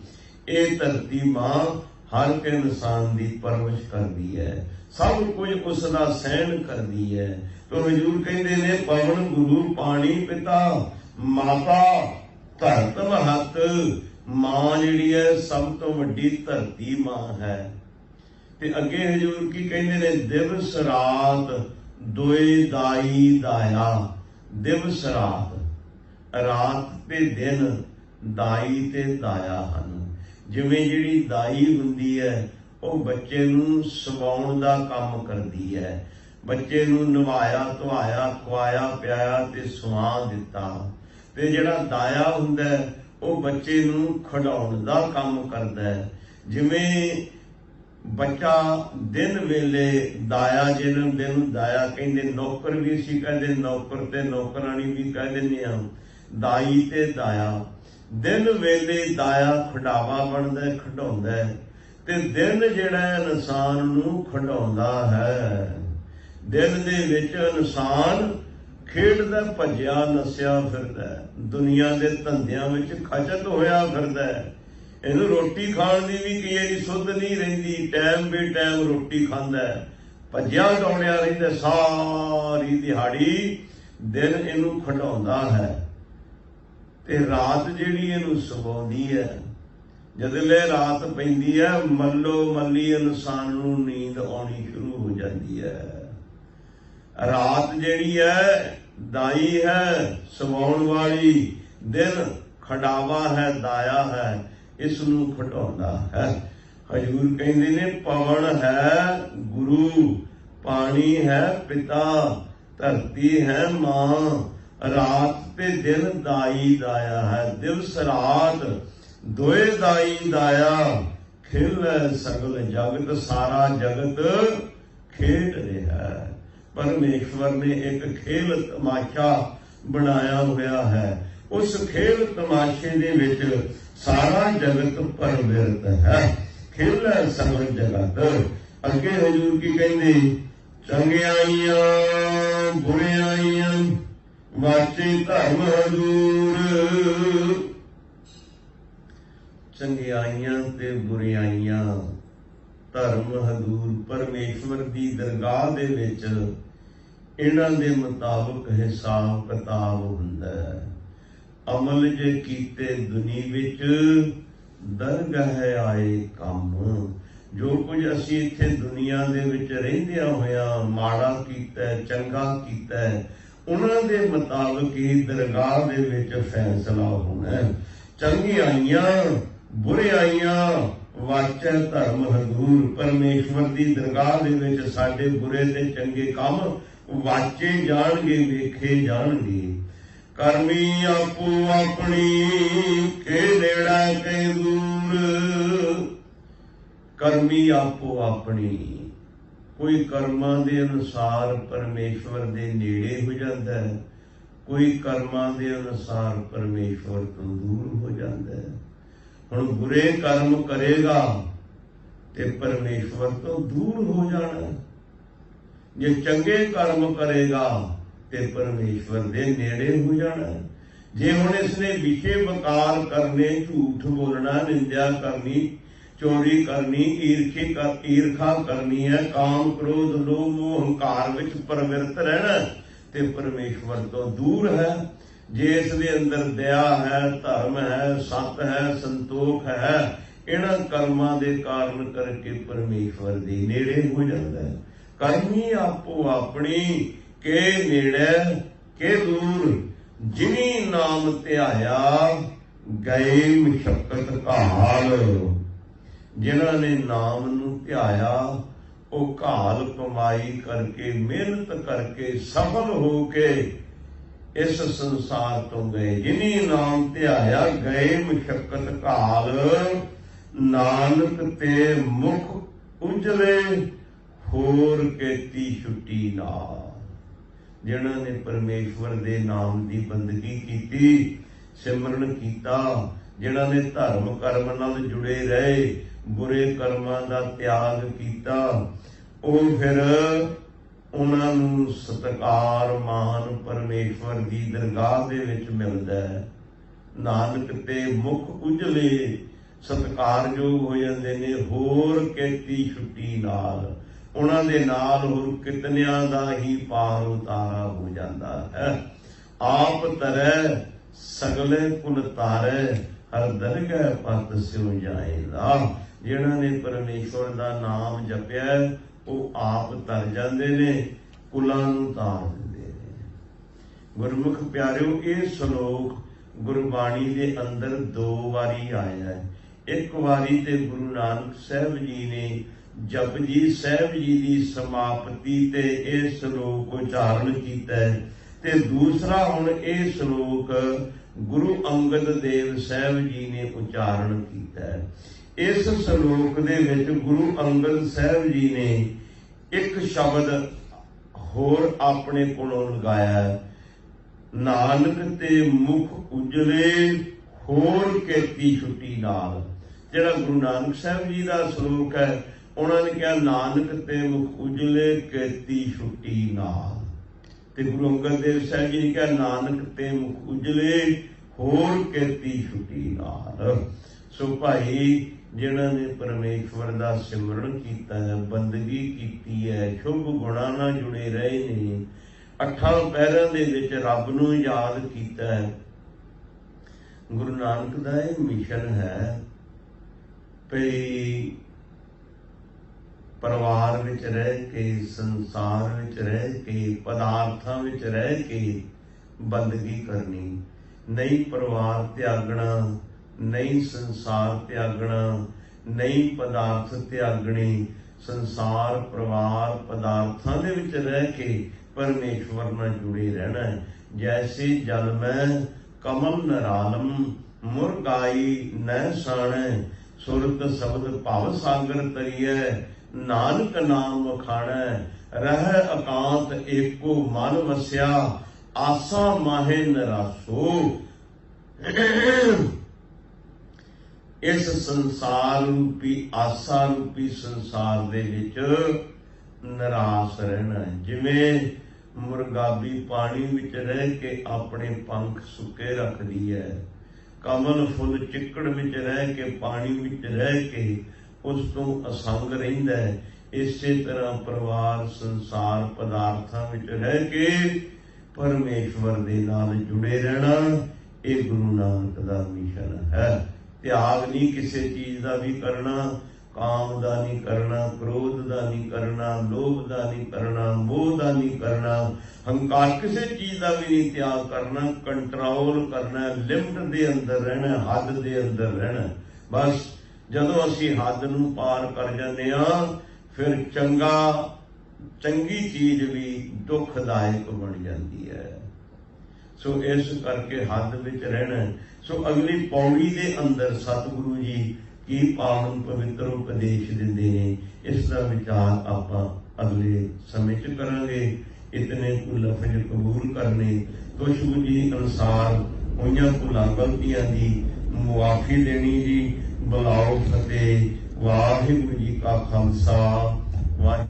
ਇਹ ਧਰਤੀ ਮਾਂ ਹਰ ਇੱਕ ਇਨਸਾਨ ਦੀ ਪਰਵਰਿਸ਼ ਕਰਦੀ ਹੈ, ਸਭ ਕੁਝ ਉਸ ਦਾ ਸਹਿਣ ਕਰਦੀ ਹੈ। ਤੋ ਹਜ਼ੂਰ ਕਹਿੰਦੇ ਨੇ ਪਵਨ ਗੁਰੂ ਪਾਣੀ ਪਿਤਾ, ਮਾਤਾ ਧਰਤ ਮਹਤ। ਮਾਂ ਜਿਹੜੀ ਹੈ ਸਭ ਤੋਂ ਵੱਡੀ ਧਰਤੀ ਮਾਂ ਹੈ। ਤੇ ਅੱਗੇ ਹਜ਼ੂਰ ਕੀ ਕਹਿੰਦੇ ਨੇ, ਦਿਵਸ ਰਾਤ ਦੋਏ ਦਾਈ ਦਾਇਆ। ਦਿਵਸ ਰਾਤ, ਰਾਤ ਤੇ ਦਿਨ ਦਾਈ ਤੇ ਦਾਇਆ ਹਨ। ਜਿਵੇਂ ਜਿਹੜੀ ਦਾਈ ਹੁੰਦੀ ਹੈ ਉਹ ਬੱਚੇ ਨੂੰ ਸਵਾਉਣ ਦਾ ਕੰਮ ਕਰਦੀ ਹੈ, ਬੱਚੇ ਨੂੰ ਨਵਾਇਆ ਧਵਾਇਆ ਖਵਾਇਆ ਪਿਆਇਆ ਤੇ ਸੁਆ ਦਿੱਤਾ। ਤੇ ਜਿਹੜਾ ਦਾਇਆ ਹੁੰਦਾ ਹੈ ਉਹ ਬੱਚੇ ਨੂੰ ਖਿਡਾਉਣ ਦਾ ਕੰਮ ਕਰਦਾ ਹੈ। ਜਿਵੇਂ ਬੱਚਾ ਦਿਨ ਵੇਲੇ ਦਾਇਆ, ਜਿਹਨੂੰ ਦਿਨ ਨੂੰ ਦਾਇਆ ਕਹਿੰਦੇ, ਨੌਕਰ ਵੀ ਅਸੀਂ ਕਹਿੰਦੇ, ਨੌਕਰ ਤੇ ਨੌਕਰਾਣੀ ਵੀ ਕਹਿ ਦਿੰਦੇ ਹਾਂ, ਦਾਈ ਤੇ ਦਾਇਆ। ਦਿਨ ਵੇਲੇ ਦਾਇਆ ਖਿਡਾਵਾ ਬਣਦਾ, ਖਿਡਾਉਂਦਾ ਹੈ। ਤੇ ਦਿਨ ਜਿਹੜਾ ਇਨਸਾਨ ਨੂੰ ਖਿਡਾਉਂਦਾ ਹੈ। ਦਿਨ ਦੇ ਵਿੱਚ ਇਨਸਾਨ ਖੇਡਦਾ, ਭੱਜਿਆ ਨੱਸਿਆ ਫਿਰਦਾ, ਦੁਨੀਆ ਦੇ ਧੰਦਿਆਂ ਵਿੱਚ ਖਚਤ ਹੋਇਆ ਫਿਰਦਾ। ਇਹਨੂੰ ਰੋਟੀ ਖਾਣ ਦੀ ਵੀ ਕਈ ਵਾਰੀ ਸੁੱਧ ਨਹੀਂ ਰਹਿੰਦੀ, ਟਾਈਮ ਬੇ ਟਾਈਮ ਰੋਟੀ ਖਾਂਦਾ, ਭੱਜਿਆ ਦੌੜਿਆ ਰਹਿੰਦਾ ਸਾਰੀ ਦਿਹਾੜੀ। ਦਿਨ ਇਹਨੂੰ ਖਿਡਾਉਂਦਾ ਹੈ ਤੇ ਰਾਤ ਜਿਹੜੀ ਇਹਨੂੰ ਸਵਾਉਂਦੀ ਹੈ। ਜਦਲੇ ਰਾਤ ਪੈਂਦੀ ਹੈ, ਮੱਲੋ ਮੱਲੀ ਇਨਸਾਨ ਨੂੰ ਨੀਂਦ ਆਉਣੀ ਸ਼ੁਰੂ ਹੋ ਜਾਂਦੀ ਹੈ। ਰਾਤ ਜਿਹੜੀ ਹੈ ਦਾਈ ਹੈ, ਸਵਾਉਣ ਵਾਲੀ, ਦਿਨ ਖਡਾਵਾ ਹੈ, ਦਾਇਆ ਹੈ, ਇਸ ਨੂੰ ਖਿਡਾਉਂਦਾ ਹੈ। हजूर कहते ने पवन है गुरु, पानी है पिता, धरती है मां, रात ते दिन दाई दाया है। दिवस रात दोए दाई दाया, खिल सगल जगत, सारा जगत खेड रहा है। परमेश्वर ने एक खेल तमाशा बनाया हुआ है। उस खेल तमाशे दे विच सारा जगत परविरत है। खिल सगल जगत। अगे हजूर की कहंदे, चंगियाइयां बुरियाइयां वाचे धर्म हजूर। चंगियाइयां ते बुरियाइयां धर्म हजूर परमेश्वर की दरगाह दे विच इन्हां दे मुताबिक हिसाब किताब हुंदा है। अमल जे कीते दुनी विच दरगाह आए कम। जो कुछ असी इत्थे दुनिया दे विच रहिंदियां होया माड़ा कीता चंगा कीता, उन्हां दे मुताबिक ही दरगाह दे विच फैसला होना है। चंगियाइयां बुरियाइयां वाचै धर्म हजूर। परमेश्वर की दरगाह दे विच साडे बुरे ते चंगे काम वाचे जाणगे, वेखे जाणगे। करमी आपो अपनी, के नेड़ा के दूर। करमी आपो अपनी, कोई कर्मां दे अनुसार परमेश्वर दे नेड़े हो जाता है, कोई कर्मां दे अनुसार परमेश्वर तो दूर हो जाता है। हुण बुरे कर्म करेगा ते परमेश्वर तो दूर हो जाना, जे चंगे कर्म करेगा ते परमेश्वर दे नेड़े हो जाना। जे हुण इसने विषे वकार करने, झूठ बोलना, निंदा करनी, चोरी करनी, ईर्खा करनी है, काम क्रोध लोभ मोह हंकार विच प्रवृत्त रहना ते परमेश्वर तो दूर है। जे इस दे अंदर दया है, धर्म है, सत है, संतोख है, इन्हां कर्मां दे कारण करके परमेश्वर दे नेड़े हो जाता है। करनी आपो अपनी, के नेड़े के दूर। जिनी नाम ध्याया गए मशक्कत घाल। जिन्हां ने नाम नूं ध्याया वो घाल कमाई करके मेहनत करके सफल हो के इस संसार तो गए। जिनी नाम ध्याया गए मशक्कत घाल। नानक ते मुख उजले होर केती छुट्टी नाल। जिन्हां ने परमेश्वर दे नाम की बंदगी की, सिमरन किया, जिन्हां ने धर्म कर्म नाल जुड़े रहे, बुरे कर्मां दा त्याग किया, वो फिर उन्हां नूं सत्कार मान परमेश्वर की दरगाह दे विच मिलदा है। नानक ते मुख उजले सत्कारयोग हो जाते ने। होर केती छुट्टी नाल, उन्हां दे नाल होर कितनियां दा ही पार उतारा हो जाता है। आप तरै सगले कुल तारै, हर दरगह पत स्यों जाएगा। जिन्हां ने परमेश्वर दा नाम जपिया वो आप तर जाते ने, कुलां नूं तार दिंदे ने। गुरमुख प्यारिओ, ये श्लोक गुरबाणी दे अंदर दो वारी आया है। एक वारी ते गुरु नानक साहब जी ने जपजी साहब जी की समाप्ति ते यह श्लोक उचारण किया है, ते दूसरा हुण यह श्लोक गुरु अंगद देव साहब जी ने उचारण किया है। इस श्लोक दे विच गुरु अंगद साहब जी ने एक शब्द होर अपने कोलों लगाया, नानक ते मुख उजले होर केती छुट्टी नाल। जिहड़ा गुरु नानक साहब जी का श्लोक है, उन्होंने कहा नानक ते मुख उजले केती छुट्टी नाल, ते गुरु अंगद देव साहब जी ने कहा नानक ते मुख उजले होर केती छुट्टी नाल। सो भाई, जिन्होंने परमेश्वर का सिमरन किया है, बंदगी की है, शुभ गुणा नाल जुड़े रहे ने, अठां पैरां दे विच रब नूं याद किया है। गुरु नानक का यह मिशन है भई परिवार विच रह के, संसार विच रह के, पदार्थां विच रह के बंदगी करनी, नहीं परिवार त्यागना, नहीं संसार त्यागना, ਨਹੀਂ ਪਦਾਰਥ ਤਿਆਗਣੇ। ਸੰਸਾਰ ਪਰਿਵਾਰ ਪਦਾਰਥਾਂ ਦੇ ਵਿੱਚ ਰਹਿ ਕੇ ਪਰਮੇਸ਼ਵਰ ਨਾਲ ਜੁੜੇ ਰਹਿਣਾ ਹੈ। ਜੈਸੇ ਜਲ ਮੈਂ ਕਮਲ ਨਰਾਲਮ ਮੁਰਗਾਈ ਨਹਿ ਸਾਣੈ। ਸੁਰਤ ਸ਼ਬਦ ਭਵ ਸਾਗਰ ਤਰੀਐ ਨਾਨਕ ਨਾਮ ਵਖਾਣੈ। ਰਹਿ ਇਕਾਂਤ ਏਕੋ ਮਨ ਵਸਿਆ ਆਸਾ ਮਾਹੇ ਨਿਰਾਸੋ। ਇਸ ਸੰਸਾਰ ਰੂਪੀ ਆਸਾ ਰੂਪੀ ਸੰਸਾਰ ਦੇ ਵਿੱਚ ਨਿਰਾਸ਼ ਰਹਿਣਾ ਹੈ। ਜਿਵੇਂ ਮੁਰਗਾਬੀ ਪਾਣੀ ਵਿੱਚ ਰਹਿ ਕੇ ਆਪਣੇ ਪੰਖ ਸੁੱਕੇ ਰੱਖਦੀ ਹੈ, ਕਮਲ ਫੁੱਲ ਚਿੱਕੜ ਵਿੱਚ ਰਹਿ ਕੇ ਪਾਣੀ ਵਿੱਚ ਰਹਿ ਕੇ ਉਸ ਤੋਂ ਅਸੰਗ ਰਹਿੰਦਾ ਹੈ। ਇਸੇ ਤਰ੍ਹਾਂ ਪਰਿਵਾਰ ਸੰਸਾਰ ਪਦਾਰਥਾਂ ਵਿੱਚ ਰਹਿ ਕੇ ਪਰਮੇਸ਼ਵਰ ਦੇ ਨਾਲ ਜੁੜੇ ਰਹਿਣਾ, ਇਹ ਗੁਰੂ ਨਾਨਕ ਦਾ ਮਿਸ਼ਨ ਹੈ। ਤਿਆਗ ਨਹੀਂ ਕਿਸੇ ਚੀਜ਼ ਦਾ ਵੀ ਕਰਨਾ, ਕਾਮ ਦਾ ਨਹੀਂ ਕਰਨਾ, ਕ੍ਰੋਧ ਦਾ ਨਹੀਂ ਕਰਨਾ, ਲੋਭ ਦਾ ਨਹੀਂ ਕਰਨਾ, ਮੋਹ ਦਾ ਨਹੀਂ ਕਰਨਾ, ਹੰਕਾਰ ਕਿਸੇ ਚੀਜ਼ ਦਾ ਵੀ ਨਹੀਂ ਤਿਆਗ ਕਰਨਾ। ਕੰਟਰੋਲ ਕਰਨਾ, ਲਿਮਟ ਦੇ ਅੰਦਰ ਰਹਿਣਾ, ਹੱਦ ਦੇ ਅੰਦਰ ਰਹਿਣਾ। ਬਸ ਜਦੋਂ ਅਸੀਂ ਹੱਦ ਨੂੰ ਪਾਰ ਕਰ ਜਾਂਦੇ ਹਾਂ ਫਿਰ ਚੰਗੀ ਚੀਜ਼ ਵੀ ਦੁਖਦਾਇਕ ਬਣ ਜਾਂਦੀ ਹੈ। ਸੋ ਇਸ ਕਰਕੇ ਹੱਦ ਵਿੱਚ ਰਹਿਣਾ। ਸੋ ਅਗਲੀ ਪੌੜੀ ਦੇ ਅੰਦਰ ਸਤਿਗੁਰੂ ਜੀ ਕੀ ਪਾਵਨ ਪਵਿੱਤਰ ਉਪਦੇਸ਼ ਦਿੰਦੇ ਨੇ, ਇਸ ਦਾ ਵਿਚਾਰ ਆਪਾਂ ਅਗਲੇ ਸਮੇਂ 'ਚ ਕਰਾਂਗੇ। ਇਤਨੇ ਕੁ ਲਫ਼ਜ਼ ਕਬੂਲ ਕਰਨੇ, ਖੁਸ਼ਬੂ ਜੀ ਅਨੁਸਾਰ ਹੋਈਆਂ ਭੁੱਲਾਂ ਗਲਤੀਆਂ ਦੀ ਮੁਆਫੀ ਦੇਣੀ ਜੀ। ਬੁਲਾਓ ਫਤਿਹ। ਵਾਹਿਗੁਰੂ ਜੀ ਕਾ ਖਾਲਸਾ ਵਾਹਿਗੁਰੂ।